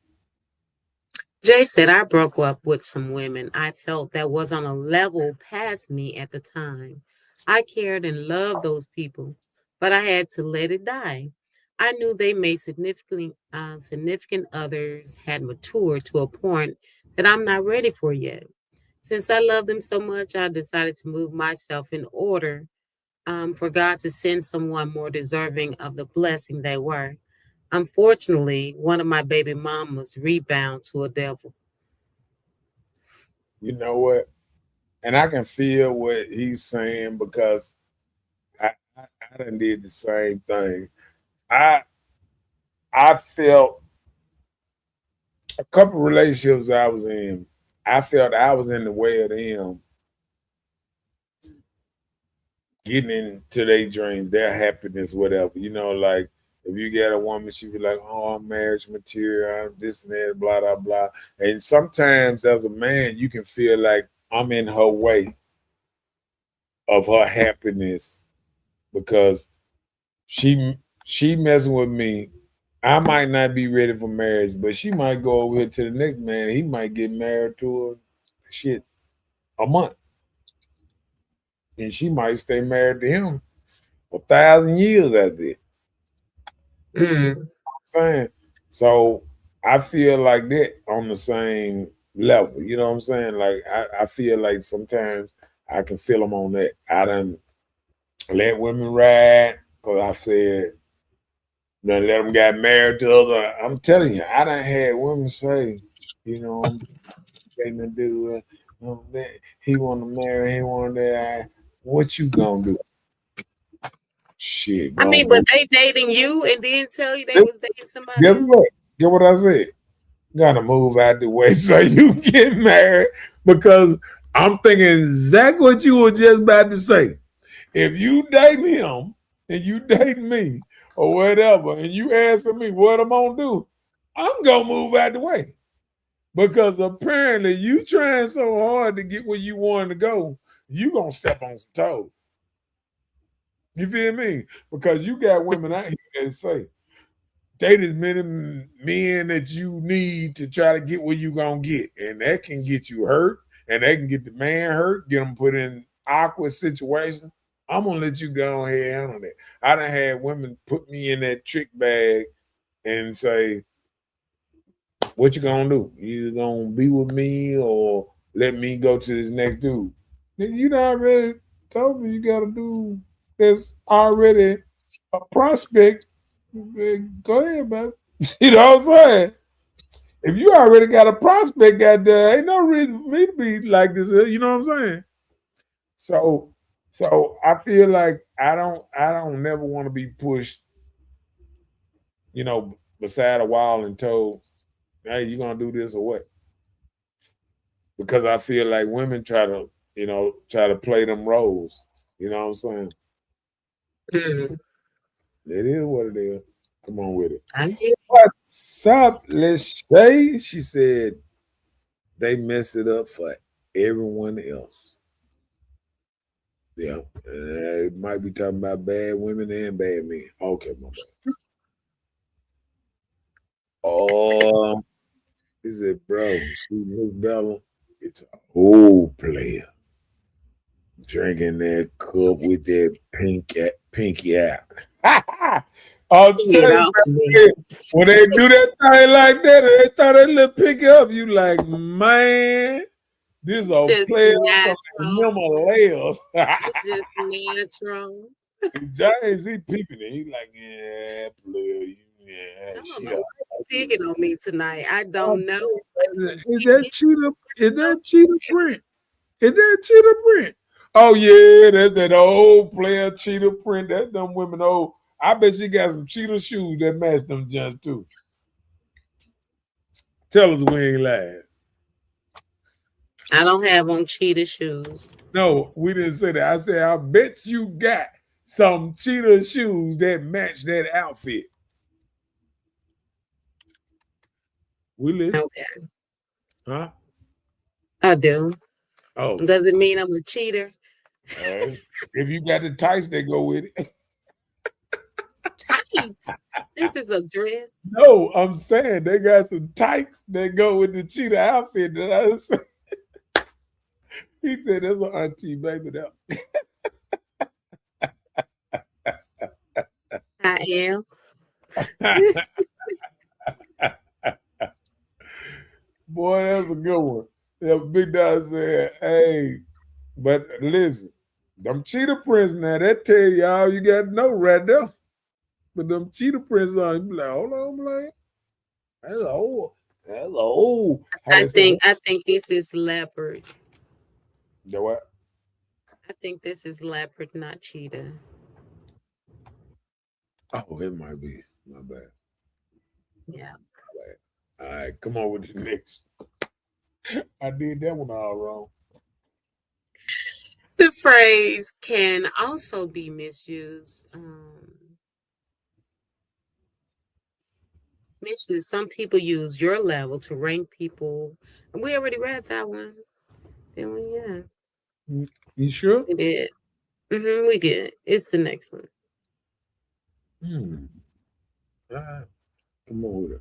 Jay said I broke up with some women I felt that was on a level past me at the time. I cared and loved those people, but I had to let it die. I knew they made significant others had matured to a point that I'm not ready for yet. Since I love them so much, I decided to move myself in order for God to send someone more deserving of the blessing they were. Unfortunately, one of my baby mamas rebound to a devil. You know what? And I can feel what he's saying because I done did the same thing. I I felt a couple relationships I was in. I felt I was in the way of them getting into their dream, their happiness, whatever. You know, like if you get a woman, she be like, "Oh, I'm marriage material, I'm this and that, blah blah blah." And sometimes, as a man, you can feel like I'm in her way of her happiness because she messing with me. I might not be ready for marriage, but she might go over here to the next man. He might get married to her shit a month, and she might stay married to him 1,000 years after that. Mm. Saying so, I feel like that on the same level. You know what I'm saying? Like I feel like sometimes I can feel them on that. I done let women ride because I said then let them get married to other. I'm telling you, I done had women say, you know, I'm dating a dude. That he want to marry, he want that. What you gonna do? Shit, I gonna mean, but go. they dating you and then tell you they was dating somebody Guess else. what? Get what I said. Gotta move out the way so you get married because I'm thinking exactly what you were just about to say. If you date him and you dating me or whatever, and you asking me what I'm gonna do, I'm gonna move out the way. Because apparently you trying so hard to get where you want to go, you gonna step on some toes. You feel me? Because you got women out here that say, date as many men that you need to try to get where you gonna get. And that can get you hurt, and that can get the man hurt, get them put in awkward situations. I'm gonna let you go ahead and handle that. I done had women put me in that trick bag and say, what you gonna do? You either gonna be with me or let me go to this next dude? You know, already told me you gotta do this already a prospect. Go ahead, man. You know what I'm saying? If you already got a prospect out there, ain't no reason for me to be like this. You know what I'm saying? So I feel like I don't never want to be pushed, beside a wall and told, hey, you gonna do this or what? Because I feel like women try to play them roles. You know what I'm saying? Mhm. It is what it is. Come on with it. I hear. What's up, Lachey? She said they mess it up for everyone else. Yeah. It might be talking about bad women and bad men. Okay, my bad. Oh, he said, bro, see Miss Bella, it's a whole player drinking that cup with that pinky out. I'll tell Get you, off me. man, when they do that thing like that, and they throw that little pinky up, you like, man, this It's a just player from the natural. Himalayas. It's just natural. James, he peeping it. He like, yeah, player, yeah, I don't she know why you're picking on me tonight. I don't know. Is that cheetah? Is that cheetah print? Is that cheetah print? Oh yeah, that's that old player cheetah print. That them women old. I bet she got some cheetah shoes that match them jumps too. Tell us we ain't lying. I don't have on cheetah shoes. No, we didn't say that. I said I bet you got some cheetah shoes that match that outfit. We listen, Okay, huh? I do. Oh, Does it mean I'm a cheater? all right. If you got the tights that go with it. Tights. This is a dress. No, I'm saying they got some tights that go with the cheetah outfit. That I said. He said that's an auntie baby. That I am. boy, that's a good one. Yeah, Big Dog said, "Hey, but listen, them cheetah prints now that tell you all you got to know right there. But them cheetah prints on, you be like, hold on, like that's old, that's old. How I they say? think I think this is leopard. The what? I think this is leopard, not cheetah. Oh, it might be. My bad. Yeah. All right, come on with the next. I did that one all wrong. The phrase can also be misused. Misused. Some people use your level to rank people. And we already read that one. Didn't we? Yeah, You sure? we did. We did. It's the next one. Hmm. All right, come on with it.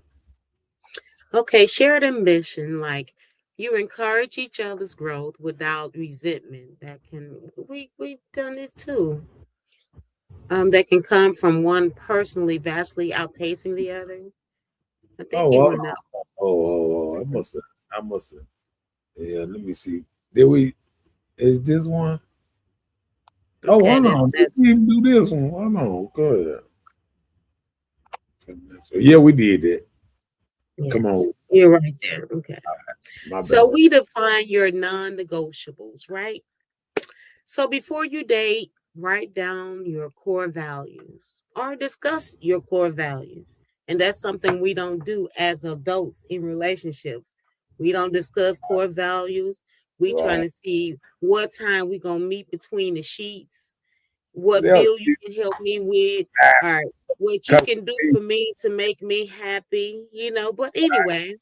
Okay, shared ambition, like you encourage each other's growth without resentment. That can we've done this too. That can come from one personally vastly outpacing the other. I think Oh, you oh, went out. oh, I must have. I must have. Yeah, let me see. Did we? Is this one? Oh, Okay, hold on. Let's even do this one. Hold on. Go ahead. So, yeah, we did that. Come yes, on. you're right there. Okay. My So bad. we define your non-negotiables, right? So before you date, write down your core values or discuss your core values. And that's something we don't do as adults in relationships. We don't discuss core values. We trying Right. to see what time we gonna meet between the sheets. what Yeah. bill you can help me with, or what you can do for me to make me happy, But anyway,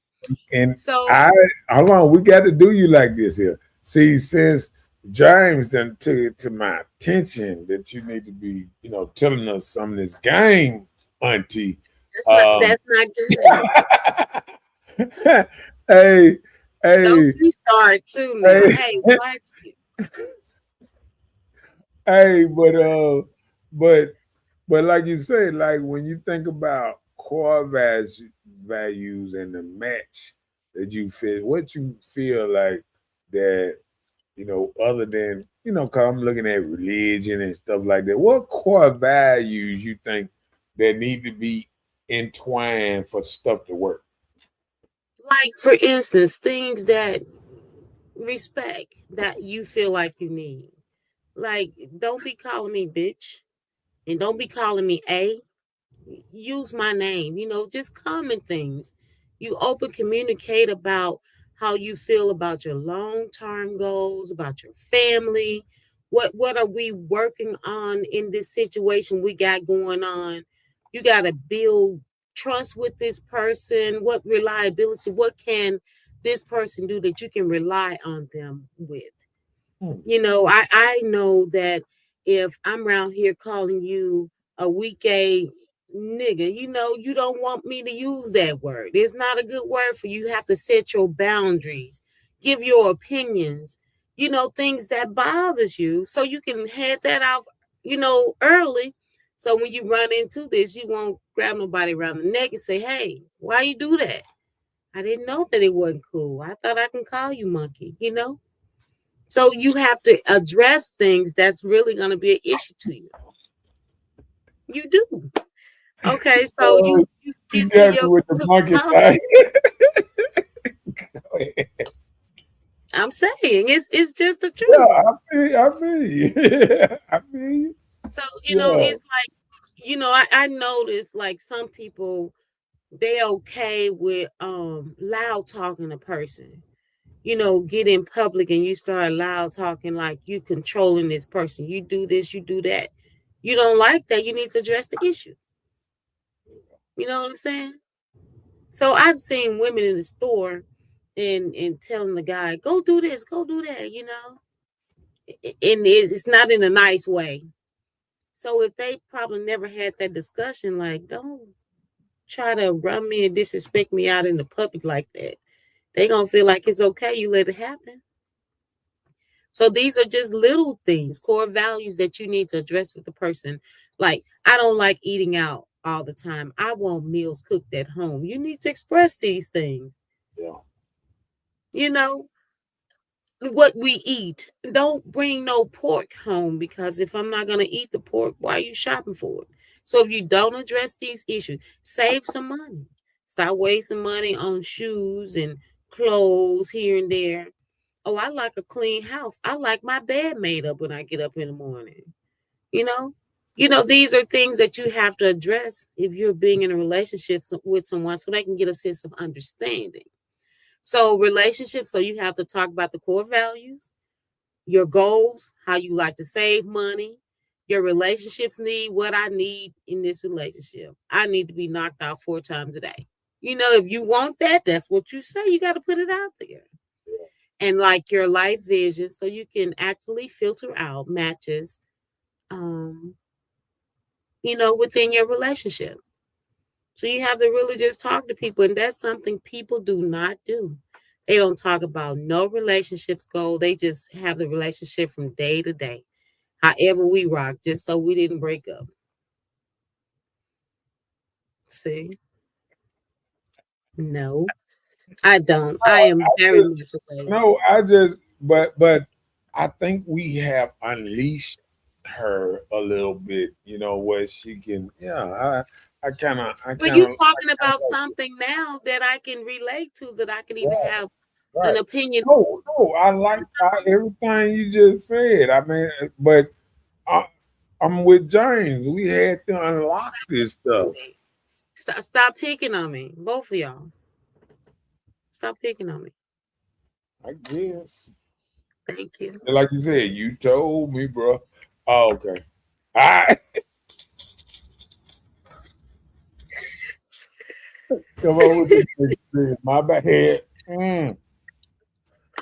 And so I hold on, we got to do you like this here. See, since James then took it to my attention that you need to be, telling us some of this game, Auntie. that's not Um, that's not good. hey, Don't hey, you start too now. hey, Hey, watch it. hey, but like you say, like when you think about core values and the match that you feel, what you feel like that, other than, cause I'm looking at religion and stuff like that. What core values you think that need to be entwined for stuff to work? Like for instance, things that respect that you feel like you need. Like, don't be calling me bitch and don't be calling me A. Use my name, just common things. You open communicate about how you feel about your long-term goals, about your family. What are we working on in this situation we got going on? You got to build trust with this person. What reliability, what can this person do that you can rely on them with? I know that if I'm around here calling you a weak A nigga, you don't want me to use that word. It's not a good word for you. You have to set your boundaries, give your opinions, things that bothers you, so you can head that out, early. So when you run into this, you won't grab nobody around the neck and say, "Hey, why you do that? I didn't know that it wasn't cool. I thought I can call you monkey." So you have to address things that's really going to be an issue to you. You do. Okay, so Oh, you you get to got me your with the monkey talking. thing. I'm saying it's just the Yeah, truth. I feel you. I feel you. So Yeah, it's like I noticed like some people they okay with loud talking a person. Get in public and you start loud talking like you controlling this person. You do this, you do that. You don't like that. You need to address the issue. You know what I'm saying? So I've seen women in the store and telling the guy, go do this, go do that, and it's not in a nice way. So if they probably never had that discussion, like, don't try to run me and disrespect me out in the public like that. They gonna feel like it's okay, you let it happen. So these are just little things, core values that you need to address with the person. Like, I don't like eating out all the time. I want meals cooked at home. You need to express these things. yeah. You know, what we eat. Don't bring no pork home, because if I'm not going to eat the pork, why are you shopping for it? So if you don't address these issues, save some money. Stop wasting money on shoes and clothes here and there. Oh, I like a clean house. I like my bed made up when I get up in the morning. You know? These are things that you have to address if you're being in a relationship with someone so they can get a sense of understanding. So, relationships, so you have to talk about the core values, your goals, how you like to save money, your relationships need, what I need in this relationship. I need to be knocked out 4 times a day. If you want that, that's what you say. You got to put it out there. And like your life vision, so you can actually filter out matches, um, within your relationship. So you have to really just talk to people. And that's something people do not do. They don't talk about no relationships goal. They just have the relationship from day to day. However we rock, just so we didn't break up. See? No, I don't. I am very much away. No, I just, but I think we have unleashed her a little bit, where she can, yeah, I But kind you of, talking about something now that I can relate to, that I can even right, have an right. opinion. No, I like everything you just said. I mean, but I, I'm with James. We had to unlock this stuff. Stop picking on me, both of y'all. Stop picking on me. I guess. Thank you. And like you said, you told me, bro. Oh, okay. right. Come on with the big screen. My bad. Mm,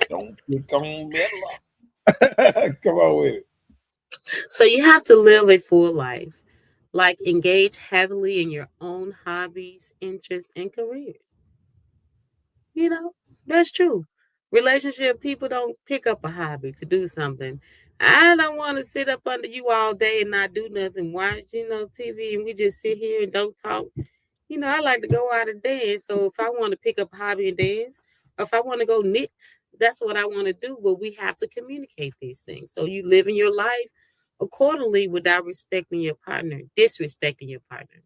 don't pick on Bella. Come on with it. So you have to live a full life, like engage heavily in your own hobbies, interests, and careers. You know, that's true. Relationship people don't pick up a hobby to do something. I don't want to sit up under you all day and not do nothing, watch, TV, and we just sit here and don't talk. I like to go out and dance. So if I want to pick up a hobby and dance, or if I want to go knit, that's what I want to do. But we have to communicate these things. So you live in your life accordingly without respecting your partner, disrespecting your partner.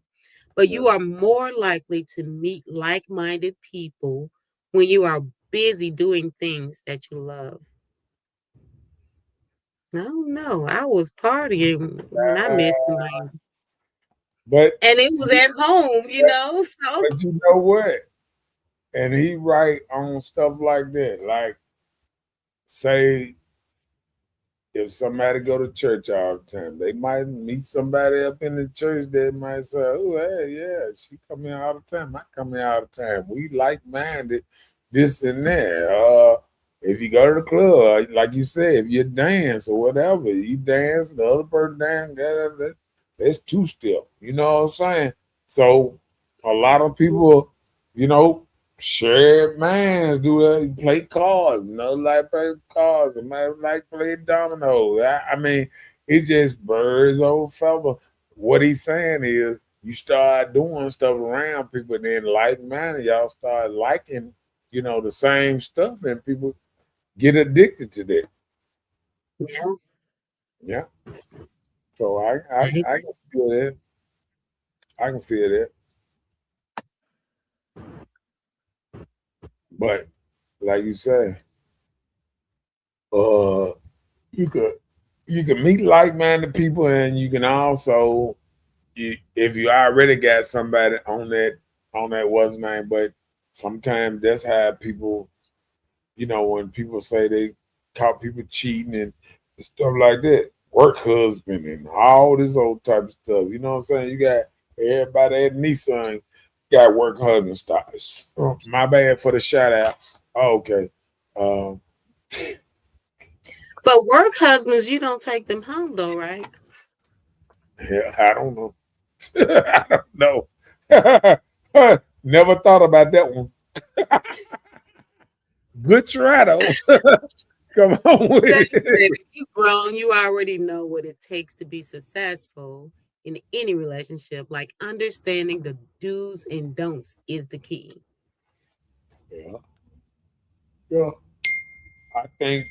But Yeah. you are more likely to meet like minded people when you are busy doing things that you love. No, no, I was partying when I met somebody, But and it was at home, so but you know what? And he right on stuff like that. Like say if somebody go to church all the time, they might meet somebody up in the church that might say, "Oh, hey, yeah, she come here all the time. I come here all the time. We like minded, this and that." If you go to the club, like you said, if you dance or whatever, you dance, the other person dance, that's two step. You know what I'm saying? So a lot of people, you know, shared minds do it. Play cards. No like play cards. Somebody like play dominoes. I mean, it's just birds old fella. What he's saying is, you start doing stuff around people, then like man, y'all start liking, the same stuff, and people get addicted to that. yeah. Yeah. So I can feel that. I can feel that. But like you say, uh, you could you can meet like-minded people, and you can also, if you already got somebody on that what's name, but sometimes that's how people, when people say they caught people cheating and stuff like that, work husband and all this old type of stuff. You know what I'm saying? You got everybody at Nissan got work husband stars. Oh, my bad for the shout outs. Oh, okay. Um, But work husbands, you don't take them home though, right? yeah, I don't know. I don't know. Never thought about that one. Good try though. Come on with Like you it. said, if you grown, you already know what it takes to be successful in any relationship. Like understanding the do's and don'ts is the key. Yeah, yeah. I think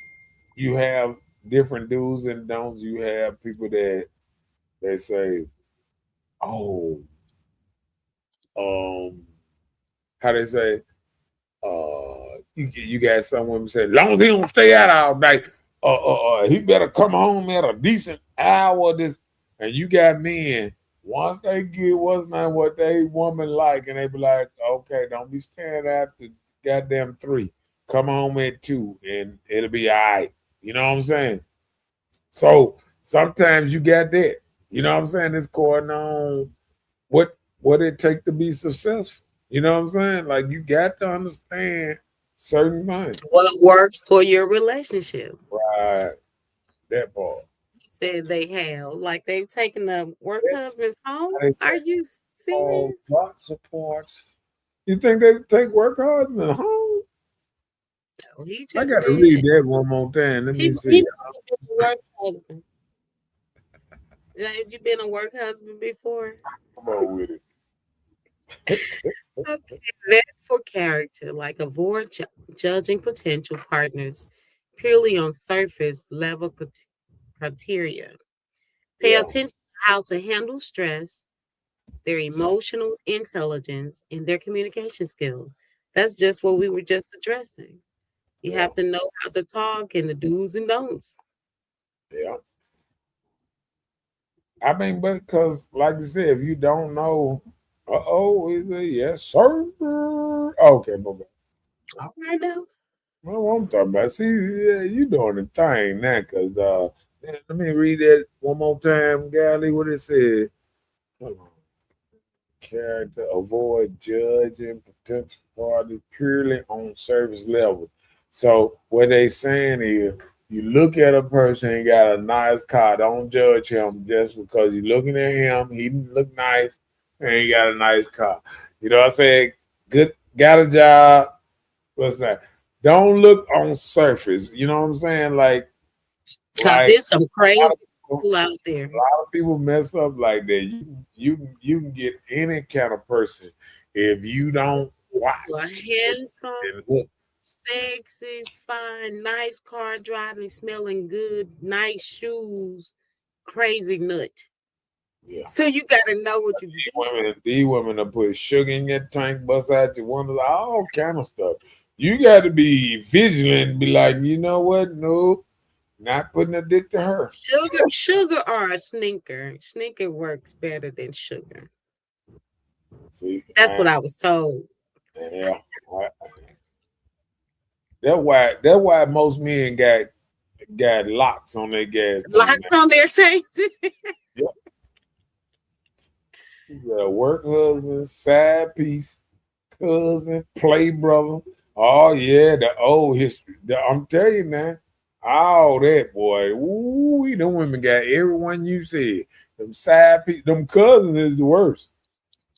you have different do's and don'ts. You have people that they say, "Oh, um, how they say, you got some women say, long as he don't stay out all night, he better come home at a decent hour." This, and you got men. Once they get what they woman like, and they be like, "Okay, don't be staying after goddamn 3. Come home at 2, and it'll be all right." You know what I'm saying? So sometimes you got that. You know what I'm saying? It's going on what it take to be successful. You know what I'm saying? Like you got to understand certain things. What works for your relationship? Right. That part. He said they have. Like they've taken the work That's husbands home. how they say, Are you oh, serious? God supports. You think they take work hard in the home? No, he I just got to said read that one more time. Let me he see. been a work husband. James, you been a work husband before? Come on with it. Okay. Vet for character, like avoid judging potential partners purely on surface level criteria. Pay Yeah. attention to how to handle stress, their emotional intelligence, and their communication skill. That's just what we were just addressing. You Yeah. have to know how to talk and the do's and don'ts. Yeah. I mean, because like you said, if you don't know, is it yes, sir? Okay, bye. All right now. Well, what I'm talking about. See, yeah, you doing the thing now, cause Let me read that one more time, Gally. What it said. Hold on. Character, avoid judging potential party purely on service level. So what they saying is, you look at a person, he got a nice car. Don't judge him just because you're looking at him. He look nice, and he got a nice car. You know what I'm saying? Good, got a job. What's that? Don't look on surface. You know what I'm saying? Because there's some a crazy lot of people out there. a lot of people mess up like that. You can get any kind of person if you don't Well, watch handsome, and look. sexy, fine, nice car driving, smelling good, nice shoes, crazy nut. Yeah. So you got to know what you do. These women will put sugar in your tank, bust out your windows, all kind of stuff. You got to be vigilant and be like, you know what? No, not putting a dick to her. Sugar or a sneaker. Sneaker works better than sugar. See, That's what I was told. yeah. That's why most men got locks on their gas tank. Locks on their tanks. Yep. You got a work husband, side piece, cousin, play brother. Oh yeah, the old history. I'm telling you, man, all that boy. Ooh, them women got everyone you said. Them side piece, them cousins is the worst.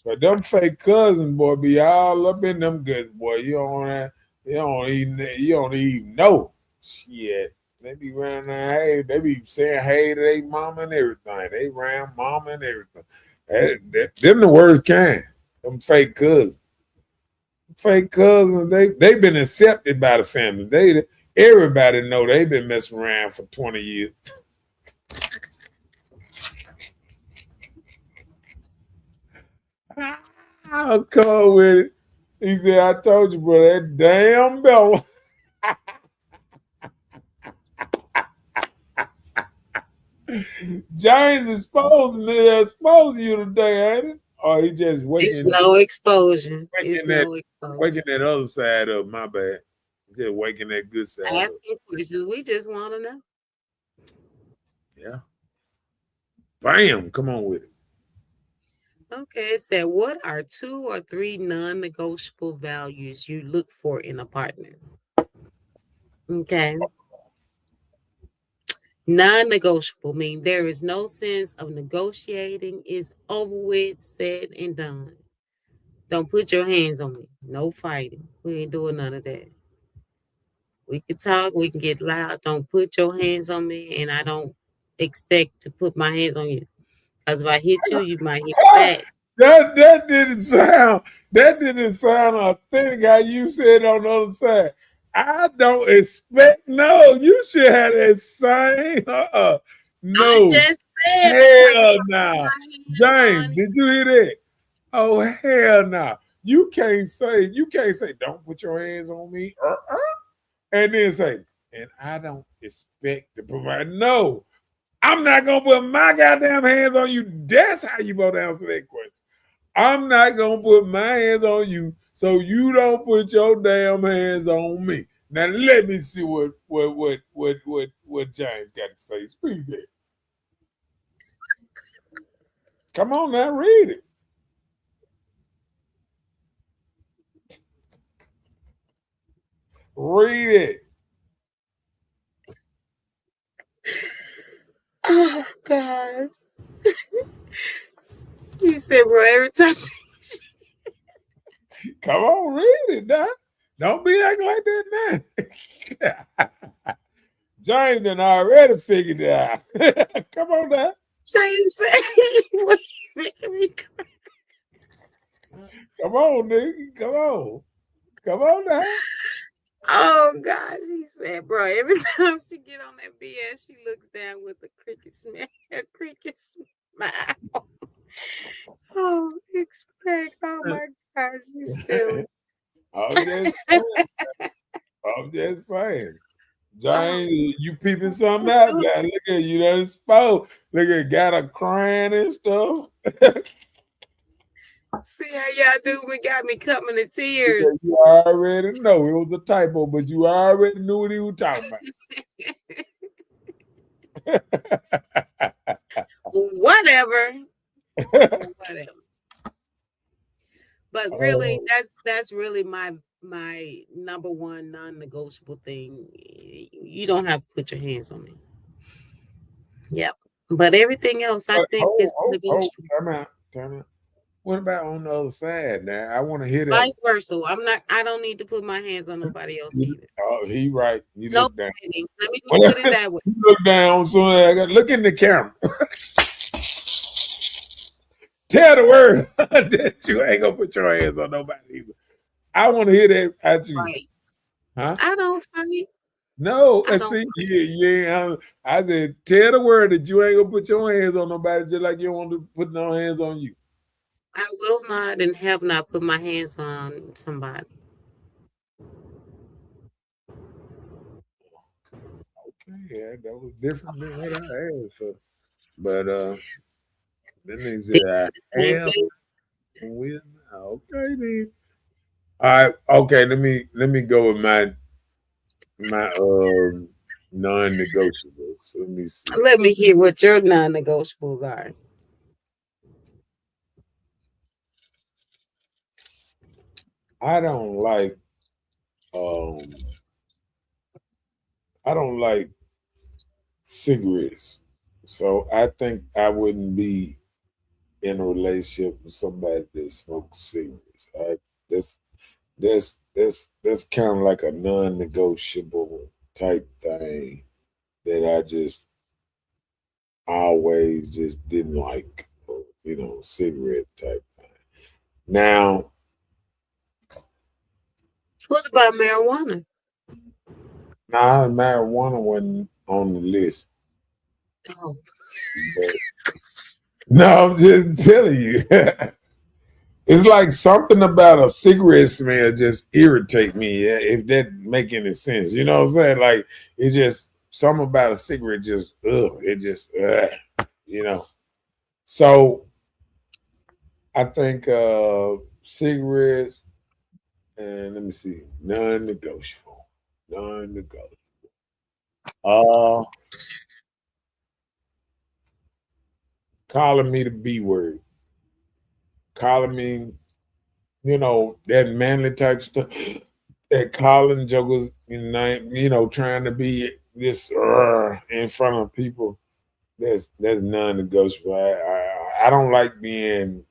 But them fake cousins, boy, be all up in them goods, boy. You don't even know. Shit. They be running hey, they be saying hey to their mama and everything. They ran mama and everything. Them the worst kind. Them fake cousins. Fake cousins, they've been accepted by the family. Everybody know they've been messing around for 20 years. I'll come with it. He said, I told you, bro, that damn Bella. James exposing you today, ain't it? Or he just It's no exposure. Waking that other side up, my bad. Just waking that good side Asking up. questions. We just want to know. Yeah. Bam. Come on with it. Okay, it said, what are 2 or 3 non-negotiable values you look for in a partner? Okay. Non-negotiable mean there is no sense of negotiating. It's over with, said and done. Don't put your hands on me. No fighting. We ain't doing none of that. We can talk, we can get loud. Don't put your hands on me, and I don't expect to put my hands on you. Because if I hit you, you might hit back. That didn't sound authentic how you said on the other side. I don't expect you should have that same no. I just said hell no. James, did you hear that? Oh hell no. You can't say don't put your hands on me and then say, and I don't expect to provide. No, I'm not gonna put my goddamn hands on you. That's how you both answer that question. I'm not gonna put my hands on you, so you don't put your damn hands on me. Now let me see what James got to say. Speak that. Come on now, read it. Read it. Oh God. You said, bro, every time. Come on, read it, Doc. Don't be acting like that now. James done already figured it out. Come on now. James said, making me cry. Come on, nigga. Come on. Come on now. Oh God, she said, bro, every time she get on that BS, she looks down with a cricket smile. Oh, expect. Oh my gosh, you silly. I'm just saying. James, you peeping something out now. Look at you done spoke. Look at got a crying and stuff. See how y'all do me, got me coming to tears. You already know it was a typo, but you already knew what he was talking about. Whatever. Whatever. But really, Oh, that's really my number one non-negotiable thing. You don't have to put your hands on me. Yep. But everything else I but think is oh, negotiable. time out. What about on the other side now? I want to hear that Vice one. versa. I don't need to put my hands on nobody else either. Oh, he right. You No look down. planning. Let me just Well, put it that way. you look down, so I got look in the camera. Tell the world that you ain't gonna put your hands on nobody either. I want to hear that at you, Right. huh? I don't fight. No, I don't see, fight. I said, tell the world that you ain't gonna put your hands on nobody, just like you don't want to put no hands on you. I will not and have not put my hands on somebody. Okay, yeah, that was different than what I asked. So. But then they Did said, the I same have thing. with okay then. All right, okay. Let me go with my non-negotiables. Let me see. Let me hear what your non-negotiables are. I don't like um I don't like cigarettes. So I think I wouldn't be in a relationship with somebody that smokes cigarettes. That's that's kind of like a non-negotiable type thing that I just always just didn't like, cigarette type thing. Now, What about marijuana? now marijuana wasn't on the list, Oh, but no, I'm just telling you. It's like something about a cigarette smell just irritate me. Yeah, if that make any sense, you know what I'm saying? Like it just something about a cigarette just it just you know. So I think cigarettes and let me see, non-negotiable, non-negotiable. Uh, calling me the B word, calling me, that manly type stuff. That calling jokers, trying to be this in front of people. That's non-negotiable. I don't like being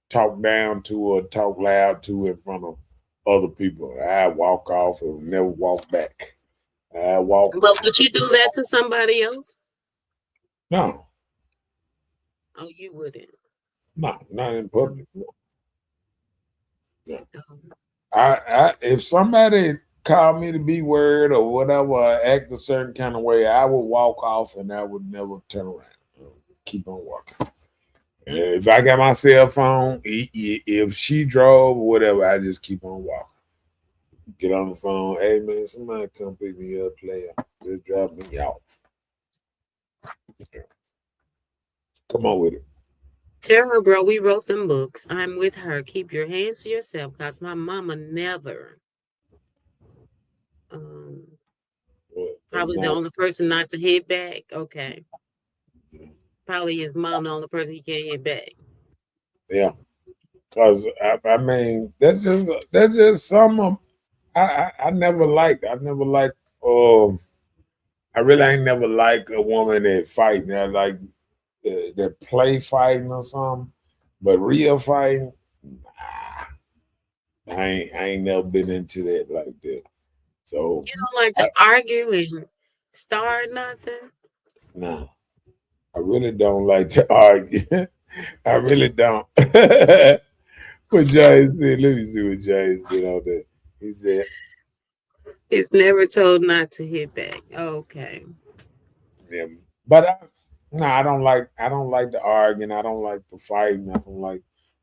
talked down to or talked loud to in front of other people. I walk off and never walk back. I walk. but would you do that to somebody else? No, Oh, you wouldn't. no, not in Oh, public. No, no. oh. If somebody called me the B word or whatever, or act a certain kind of way, I would walk off and I would never turn around. Keep on walking. If I got my cell phone, if she drove or whatever, I just keep on walking. Get on the phone. Hey man, somebody come pick me up, player. Just drop me off. Come on with it. Tell her, bro, we wrote them books. I'm with her. Keep your hands to yourself, cause my mama never. Um, probably the Not, only person not to hit back. Okay, probably his mom, the only person he can't hit back. yeah, cause I mean that's just some of I never liked. I never liked. I really ain't never like a woman that fighting. I like that play fighting or something, but real fighting, nah, I ain't never been into that like that. So You don't like to argue and start nothing. nah, I really don't like to argue. I really don't. What James said, let me see what James said on that. He said, It's never told not to hit back. Okay. yeah. But no, I don't like the arguing. I don't like the fighting. I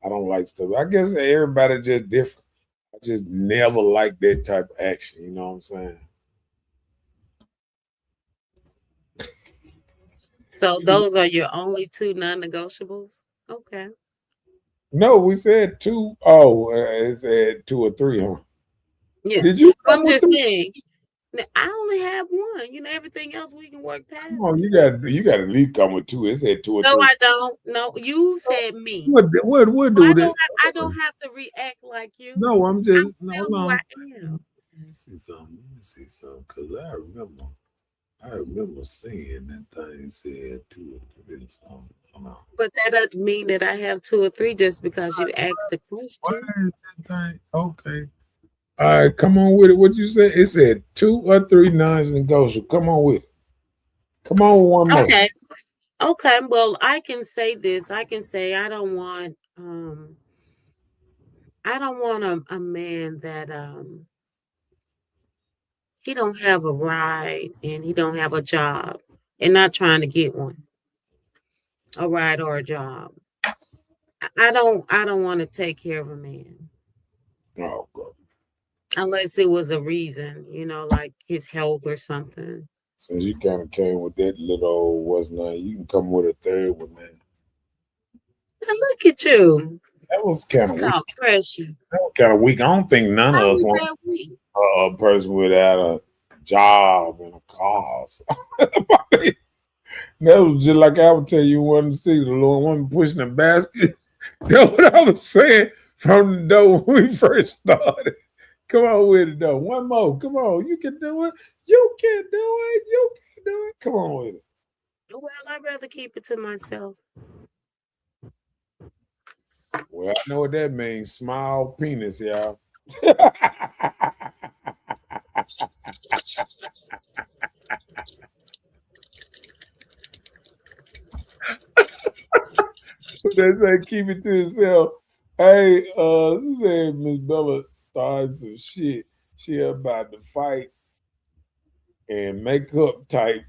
don't like stuff. I guess everybody just different. I just never like that type of action. You know what I'm saying? So those are your only two non-negotiables? Okay. No, we said two. Oh, it said two or three, huh? Yeah. Did you Well, come I'm with just three? saying, I only have one. Everything else we can work Come past on, it. you got at least come with two. It said two or No, three. I don't. No, you said me. What So do that? I don't have to react like you. No, I'm I'm just no, still hold who I on. am. Let me see something. Let me see something. Cause I remember seeing that thing said two or three or something. Hold on. But that doesn't mean that I have two or three just because you asked the Why question. is that thing? Okay. All right, come on with it. What you said? It said two or three non-negotiable. Come on with it. Come on with one more. Okay. Okay. Well, I can say this. I can say I don't want a man that he don't have a ride and he don't have a job and not trying to get one, a ride or a job. I don't want to take care of a man Oh, God. unless it was a reason, like his health or something. Since you kind of came with that little old what's name, you can come with a third one, man. Now look at you. That was It's kind of weak. called pressure. That was kind of weak. I don't think none of How us is want that weak? a person without a job and a car. So, that was just like I would tell you one see the Lord one pushing the basket. That's what I was saying from the door when we first started. Come on with it though. One more. Come on. You can do it. You can do it. You can do it. Come on with it. Well, I'd rather keep it to myself. Well, I know what that means. Small penis, y'all. They say keep it to yourself. Hey, say Miss Bella started some shit. She about to fight and makeup type.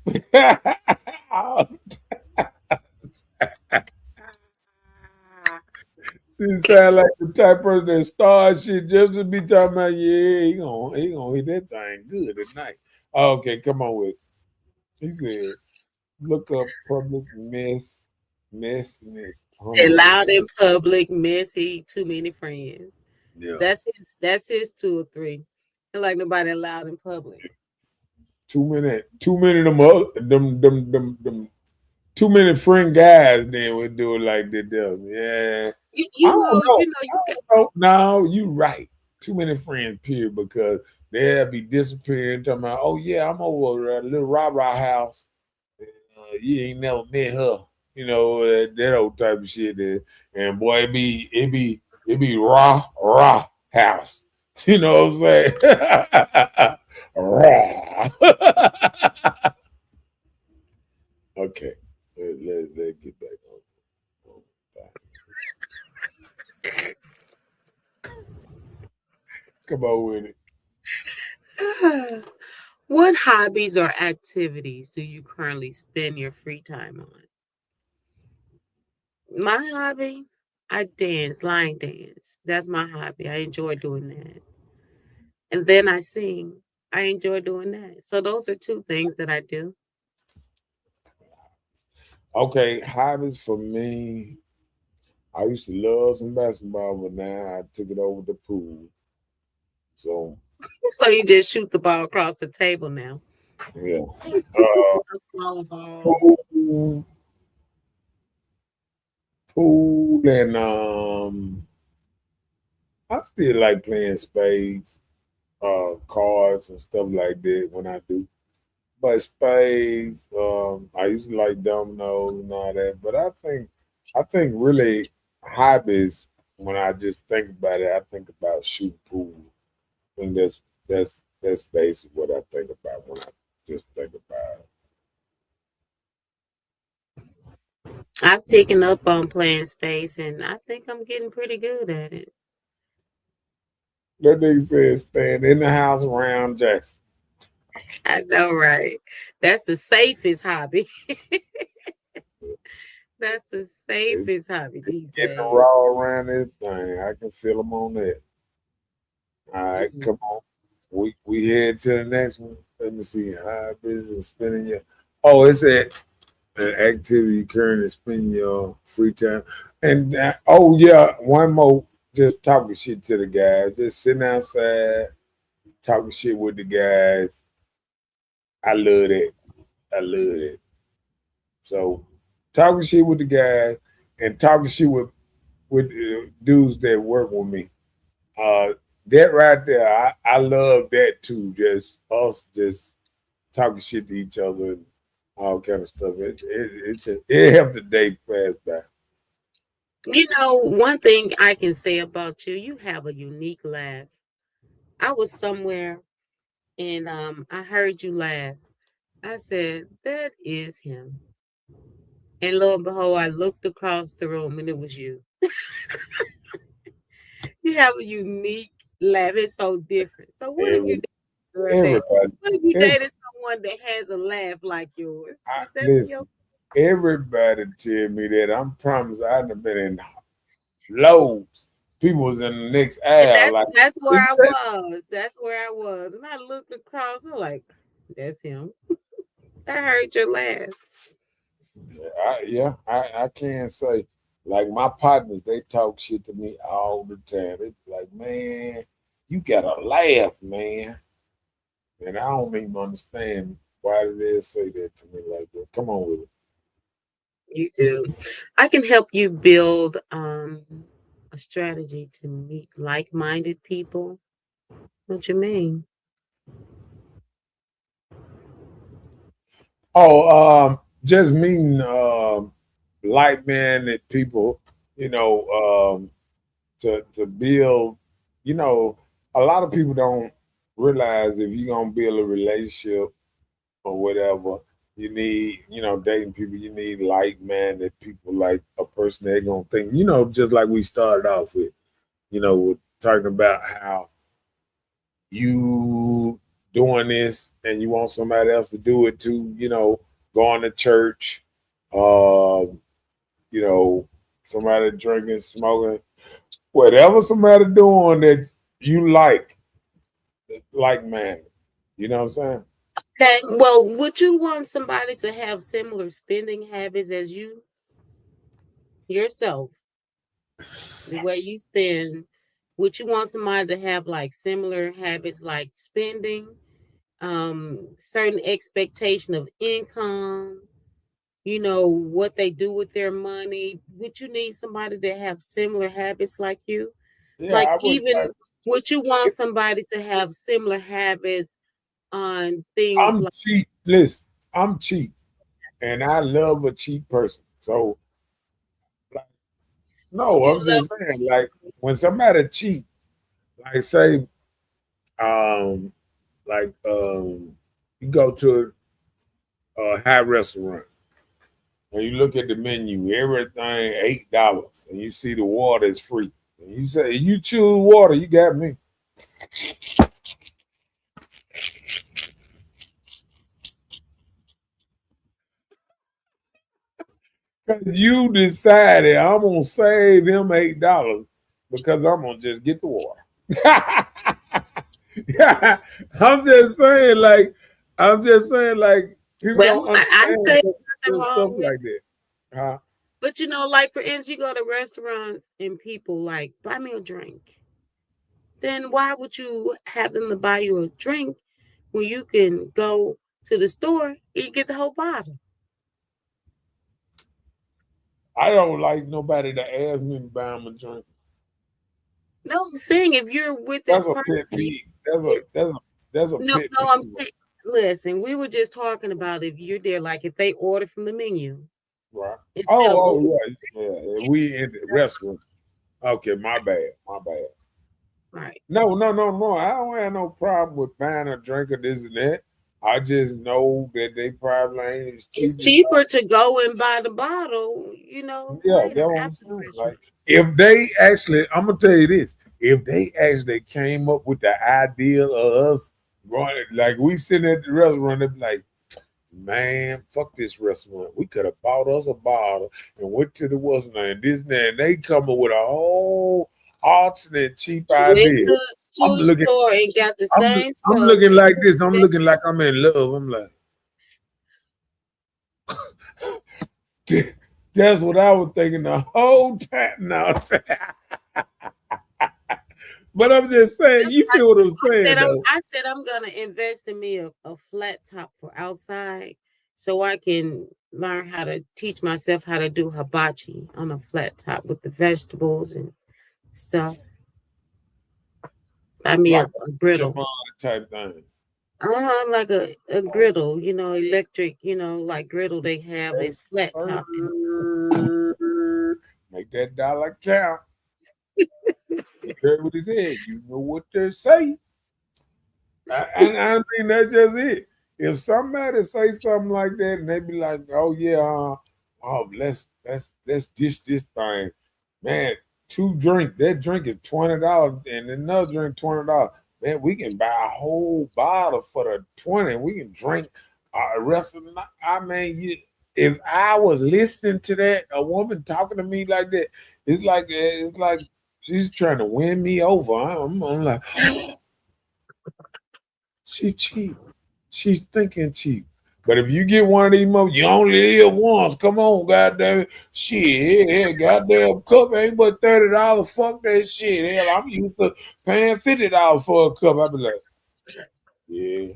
She sound like the type person that starts shit just to be talking about, yeah, he gonna hit that thing good tonight. Okay, come on with it. He said, look up public messiness. Hold And on. loud in public, messy, too many friends. Yeah. That's his two or three. And like nobody loud in public. Too many of them 2 minute friend guys then would do it like that. Yeah. You, I you don't know, know. you know, you got No, you right. Too many friends, period, because they'll be disappearing, talking about, oh yeah, I'm over at little Rah house. You ain't never met her. That old type of shit there. And boy, it be rah house. You know what I'm saying? Raw. Okay. Let's get back on time. Come on with it. What hobbies or activities do you currently spend your free time on? My hobby, I dance, line dance. That's my hobby. I enjoy doing that. And then I sing. I enjoy doing that. So those are two things that I do. Okay, hobbies for me. I used to love some basketball, but now I took it over the pool. So So you just shoot the ball across the table now. yeah. Uh, A smaller ball. pool, pool, and I still like playing spades, cards and stuff like that when I do. But spades, I used to like dominoes and all that. But I think really hobbies. When I just think about it, I think about shooting pool. I think that's basically what I think about when I just think about it. I've taken up on playing space and I think I'm getting pretty good at it. That nigga said staying in the house around Jackson, I know, right? That's the safest hobby. That's the it's safest hobby these getting days. raw around this thing. I can feel them on that. All right, Mhm. come on. We head to the next one. Let me see. Hobbies and spending your. Oh, it's an activity you currently spend your free time. And oh yeah, one more. Just talking shit to the guys. Just sitting outside, talking shit with the guys. I love that. I love that. So talking shit with the guys and talking shit with dudes that work with me. That right there, I love that too. Just us just talking shit to each other and all kind of stuff. It helped the day pass by. You know, one thing I can say about you, you have a unique laugh. I was somewhere and I heard you laugh. I said, that is him. And lo and behold, I looked across the room and it was you. You have a unique laugh. It's so different. So what if you Every, dated a girl that everybody, what if you every, dated someone that has a laugh like yours? Would that be your listen, everybody tell me that. I'm promised I've been in loads. People was in the next and aisle like, that's where is I that? was. That's where I was. And I looked across, I'm like, that's him. I heard your laugh. I can't say. Like my partners, they talk shit to me all the time. They be like, man, you gotta laugh, man. And I don't even understand why they say that to me like that. Come on with it. You do. I can help you build a strategy to meet like-minded people. What you mean? Oh, just meeting like-minded people, you know, to build, you know, a lot of people don't realize if you're gonna build a relationship or whatever, you need, dating people, you need like-minded people, like a person they're gonna think, just like we started off with, with talking about how you doing this and you want somebody else to do it too, going to church, um, you know, somebody drinking, smoking, whatever somebody doing that you like man. You know what I'm saying? Okay. Well, would you want somebody to have similar spending habits as you yourself? The way you spend, would you want somebody to have like similar habits like spending, certain expectation of income, what they do with their money? Would you need somebody to have similar habits like you? Yeah, Like I would even like would you want somebody to have similar habits on things I'm like cheap. Listen, I'm cheap and I love a cheap person. So like, no, you I'm love just saying, like when somebody cheap, like say, um, you go to a high restaurant and you look at the menu, everything $8, and you see the water is free. And you say, you choose water, you got me. Cause you decided I'm gonna save him $8 because I'm gonna just get the water. Yeah, I'm just saying, like, people well, don't I understand say nothing the stuff wrong with like that. Huh? but like for instance, you go to restaurants and people like buy me a drink. Then why would you have them to buy you a drink when you can go to the store and get the whole bottle? I don't like nobody to ask me to buy him a drink. No, I'm saying if you're with That's this a person, pet peeve. That's a no, pet no, I'm peeve. saying, listen, we were just talking about if you're there, like if they order from the menu Right. instead of Oh, ordering, yeah. We in the restaurant. Okay, my bad. My bad. right? No. I don't have no problem with buying a drink or this and that. I just know that they probably ain't as It's cheap as cheaper to go and buy the bottle, yeah, later that's what I'm after the saying. restaurant. Like if they actually, I'm gonna tell you this, if they actually came up with the idea of us going like we sitting at the restaurant, they'd be like, man, fuck this restaurant. We could have bought us a bottle and went to the what's name, this and that. And they come up with a whole alternate cheap Went idea. I'm to the looking, store and got the same I'm stuff. looking like this. I'm looking like I'm in love. I'm like, that's what I was thinking the whole time. Now, But I'm just saying, you feel what I'm saying, though. I said I'm gonna invest in me a flat top for outside so I can learn how to teach myself how to do hibachi on a flat top with the vegetables and stuff. I mean Like a a griddle. Javon type thing. Like a griddle, electric, like griddle they have Yes, this flat top. sir. Make that dollar count. You heard what he said. You know what they're saying. And I mean, that's just it. If somebody say something like that and they be like, oh, yeah, let's dish this thing. Man, two drink. That drink is $20 and another drink $20. Man, we can buy a whole bottle for the 20. We can drink the rest of the night. I mean, if I was listening to that, a woman talking to me like that, it's like she's trying to win me over. I'm like, she cheap. She's thinking cheap. But if you get one of these motherfuckers, you only live once. Come on, goddamn shit. Hell, goddamn cup ain't but $30. Fuck that shit. Hell, I'm used to paying $50 for a cup. I be like, yeah.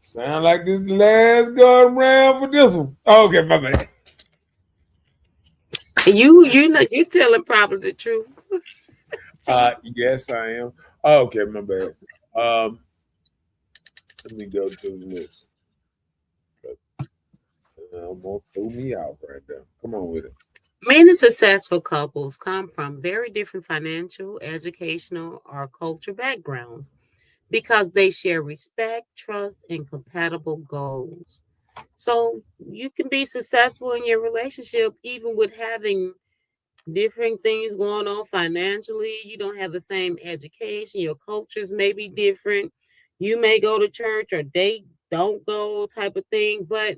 Sound like this the last go around for this one. Okay, my bad. You telling probably the truth. Yes, I am. Okay, my bad. Let me go to the next. Almost threw me out right there. Come on with it. Many successful couples come from very different financial, educational, or culture backgrounds because they share respect, trust, and compatible goals. So you can be successful in your relationship even with having different things going on financially. You don't have the same education, your cultures may be different. You may go to church or they don't go, type of thing. But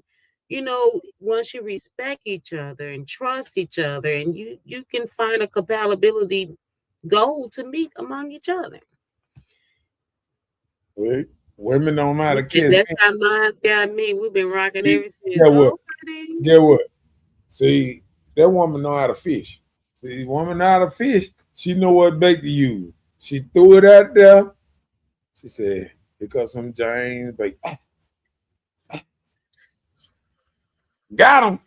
once you respect each other and trust each other, and you can find a compatibility goal to meet among each other. Wait, women don't know how to kiss. That's how mine's got me. We've been rocking See, ever since. get what? Okay. Get what? See, that woman know how to fish. See, woman know how to fish. She know what bait to use. She threw it out there. She said, "Here comes some James bait." Got him.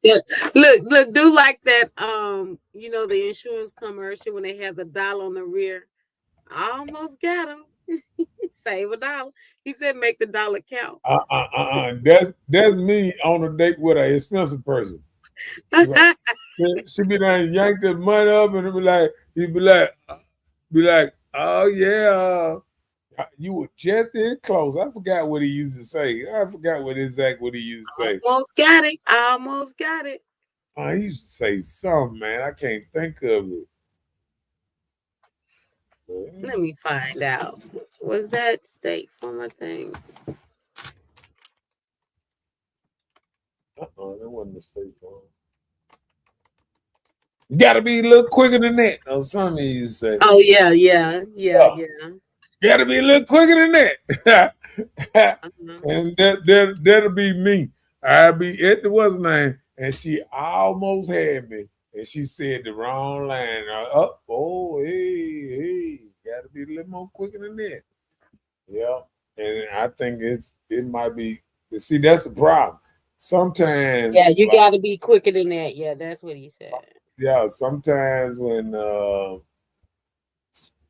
Yeah. Look, do like that. The insurance commercial when they have the dollar on the rear. I almost got him. Save a dollar. He said, make the dollar count. That's me on a date with an expensive person. She be like, yank the money up and he'd be like, oh yeah. You were just in close. I forgot what he used to say. I forgot what he used to say. I almost got it. He used to say something, man. I can't think of it. Let me find out. Was that State Farm, I think? That wasn't the State Farm. You gotta be a little quicker than that. Or something you say. Oh yeah. Gotta be a little quicker than that. And that'll be me. I'll be at the what's name, and she almost had me, and she said the wrong line. Hey, gotta be a little more quicker than that. Yeah, and I think it might be. See, that's the problem. Sometimes, yeah, you got to be quicker than that. Yeah, that's what he said. Yeah, sometimes when a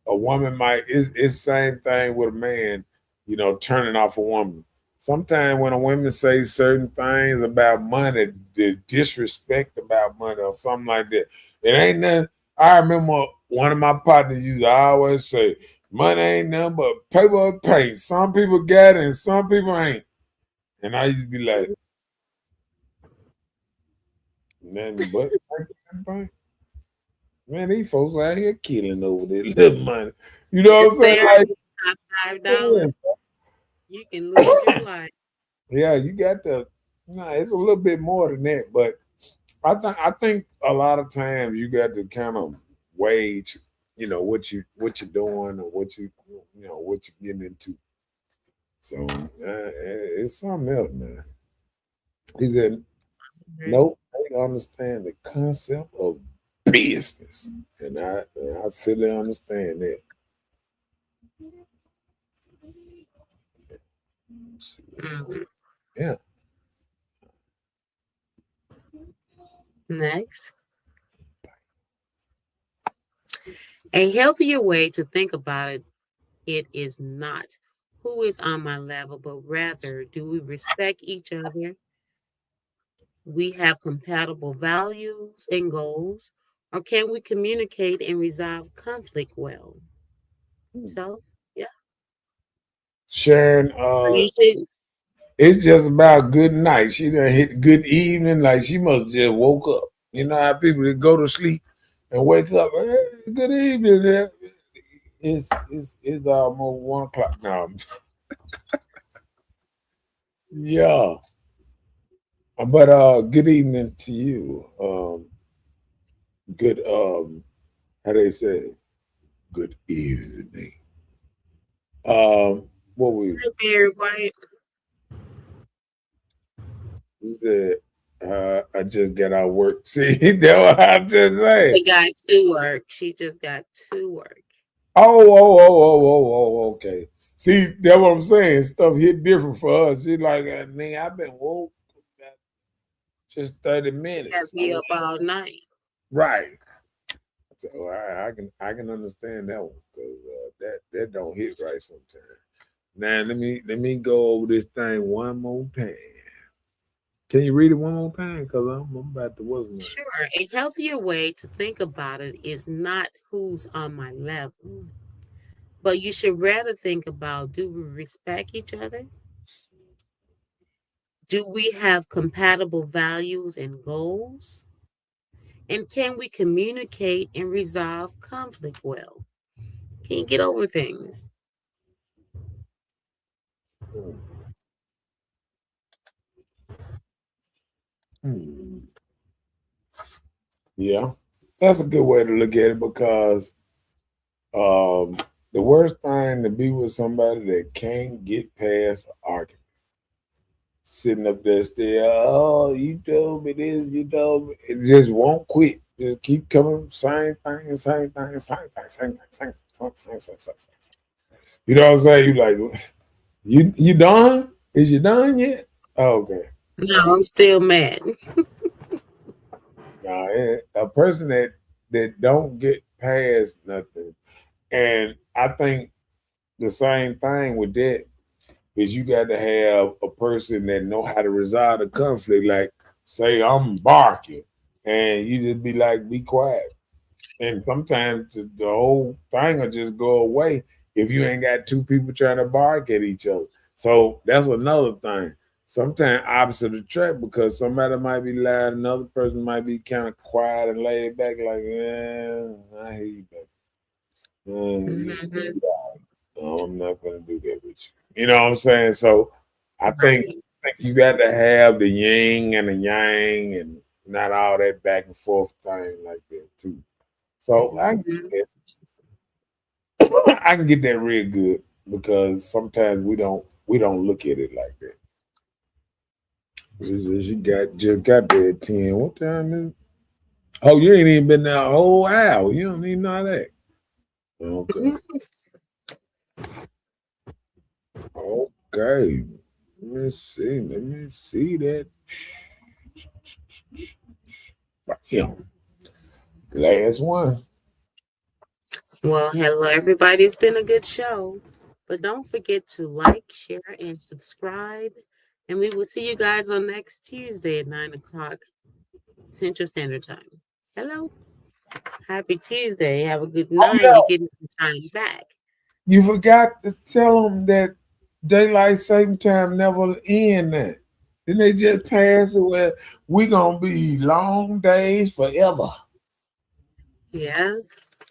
woman it's the same thing with a man, turning off a woman. Sometimes when a woman says certain things about money, the disrespect about money or something like that, it ain't nothing. I remember one of my partners used to always say, money ain't nothing but paper and paint. Some people got it and some people ain't. And I used to be like, nothing but paper and paint. Man, these folks out here killing over their little money. You know what I'm saying? Like, $5. You can lose your life. Yeah, you got to. It's a little bit more than that, but I think a lot of times you got to kind of wage, what you're doing or what you're getting into. So it's something else, man. He said, nope, they understand the concept of business. and I fully understand that. Mhm. Yeah. Next, a healthier way to think about it is not who is on my level, but rather do we respect each other? We have compatible values and goals, or can we communicate and resolve conflict well? So, yeah, Sharon, you should. it's just about good night. She done hit good evening, like she must just woke up. You know how people that go to sleep and wake up, hey, good evening. It's almost 1 o'clock now. Yeah. But good evening to you. Good how they say good evening. What we Very white. said, I just got out of work. See, that's what I just say. She got to work. She just got to work. Okay. See, that's what I'm saying. Stuff hit different for us. She's like, nigga, I've been woke about just 30 She got to minutes. be up all night. Right. So I can understand that one because that don't hit right sometimes. Now let me go over this thing one more time. Can you read it one more time? Because I'm about to wasn't it? Sure, a healthier way to think about it is not who's on my level, but you should rather think about, do we respect each other? Do we have compatible values and goals? And can we communicate and resolve conflict well? Can you get over things? Hmm. Yeah, that's a good way to look at it because um, the worst thing to be with somebody that can't get past an argument. Sitting up there still, oh, you told me this, you told me. It just won't quit. Just keep coming, same thing, same thing, same thing, same thing, same. You know what I'm saying? You like, you done? Is you done yet? Oh, okay. No, I'm still mad. Now, a person that don't get past nothing, and I think the same thing with that is you got to have a person that know how to resolve the conflict. Like, say I'm barking, and you just be like, be quiet. And sometimes the whole thing will just go away if you ain't got two people trying to bark at each other. So that's another thing. Sometimes opposite attract because somebody might be loud, another person might be kind of quiet and laid back, like, yeah, I hear you, baby. Mhm. No, I'm not gonna do that with you. You know what I'm saying? So I think, Right. think you got to have the yin and the yang and not all that back and forth thing like that too. So Mhm. I can get that real good because sometimes we don't look at it like that. She said she just got there at 10. What time is it? Oh, you ain't even been there a whole hour. You don't even know that. Okay. Mhm. Okay. Let me see. Let me see that. Bam. Last one. Well, hello, everybody. It's been a good show. But don't forget to like, share, and subscribe. And we will see you guys on next Tuesday at 9 o'clock Central Standard Time. Hello. Happy Tuesday. Have a good Oh night. yeah. You're getting some time back. You forgot to tell them that daylight saving time never end. That didn't they just pass it where we gonna be long days forever. Yeah.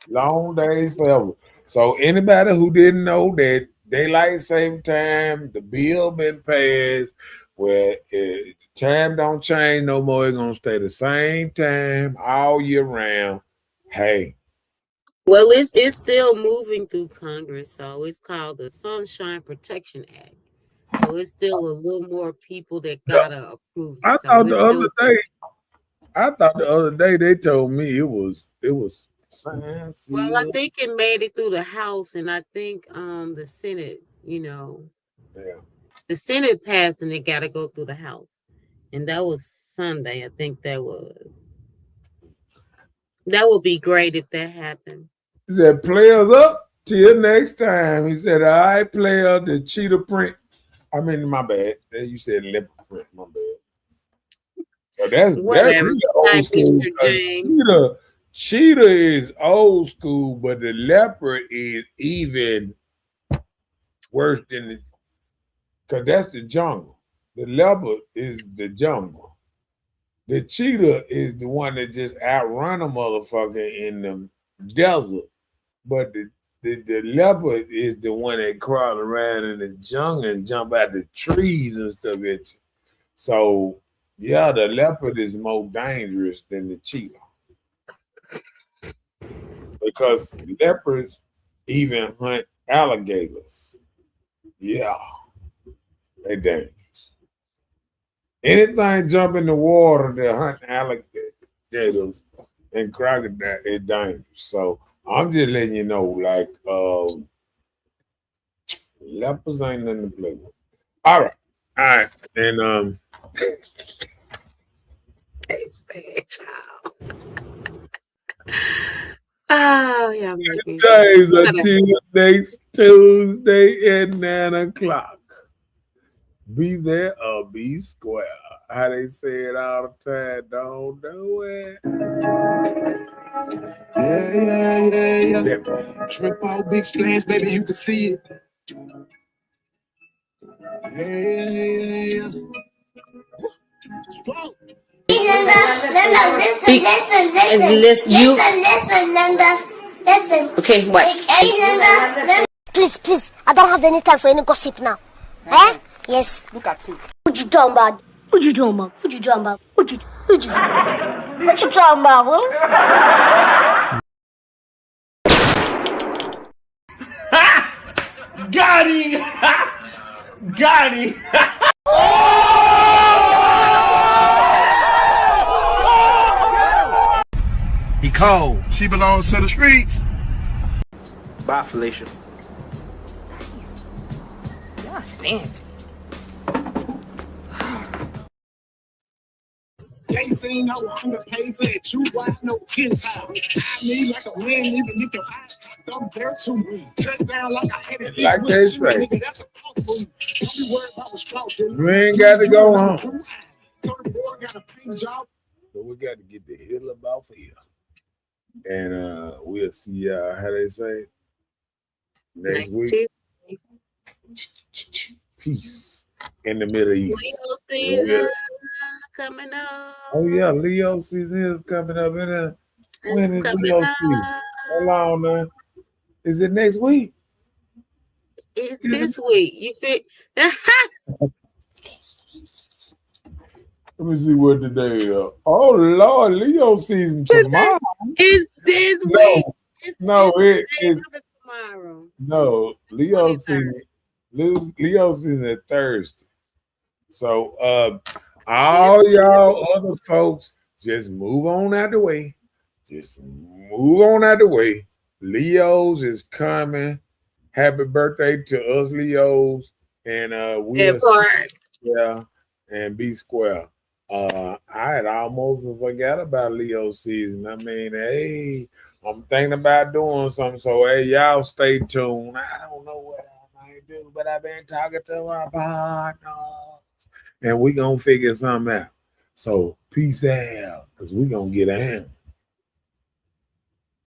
Long days forever. So anybody who didn't know that daylight saving time, the bill been passed, where time don't change no more. It's gonna stay the same time all year round. Hey, Well, it's still moving through Congress, so it's called the Sunshine Protection Act. So it's still a little more people that gotta approve it. I So thought the it's other still day, I thought the other day they told me it was Well, I think it made it through the House, and I think the Senate, Yeah. the Senate passed, and it got to go through the House, and that was Sunday. I think that would be great if that happened. He said, "Players up till next time." He said, "All right, player, the cheetah print." I mean, my bad. You said leopard print. My bad. So that's Whatever. really old school. Cheetah is old school, but the leopard is even worse than it, because that's the jungle. The leopard is the jungle. The cheetah is the one that just outrun a motherfucker in the desert. But the leopard is the one that crawl around in the jungle and jump out the trees and stuff at you. So yeah, the leopard is more dangerous than the cheetah. Because leopards even hunt alligators. Yeah, they dangerous. Anything jump in the water that hunt alligators and crocodile is dangerous. So I'm just letting you know, like, leopards ain't nothing to play with. All right, and Oh, yeah, making James, until next Tuesday at 9 o'clock. Be there or be square. How they say it all the time, don't do it. Yeah. Trip out big splash, baby, you can see it. Yeah. Strong. Listen. Okay, what? Please, I don't have any time for any gossip now. Eh? Yes. Look at you. What you talking about? What you talking about? What you talking about? What you talking about? Got him! Got him! He cold. She belongs to the streets. Bye, Felicia. Y'all fancy. They seen no hunger pays at you, why no Gentile. I mean, like a man, even if your eyes don't dare to me. Touchdown like I had it. Like they say. Nigga, that's a possible. Don't be worried about what's wrong, dude. You ain't got to go home. Certain boy got a pink job. But we got to get the hell up off of here. And we'll see how they say next week. Peace in the Middle East. Leo season coming up. Oh yeah, Leo season is coming up. When is Leo season? Hold on, man. Is it next week? It's this week. You fit. Let me see what today is. Oh Lord, Leo season tomorrow. It's this week. It's tomorrow. No, Leo season is Thursday. So all y'all other folks, just move on out the way. Just move on out the way. Leos is coming. Happy birthday to us Leos. And and be square. I had almost forgot about Leo season. I mean, hey, I'm thinking about doing something. So hey, y'all stay tuned. I don't know what I might do, but I've been talking to my partners, and we gonna figure something out. So peace out, because we gonna get a hand.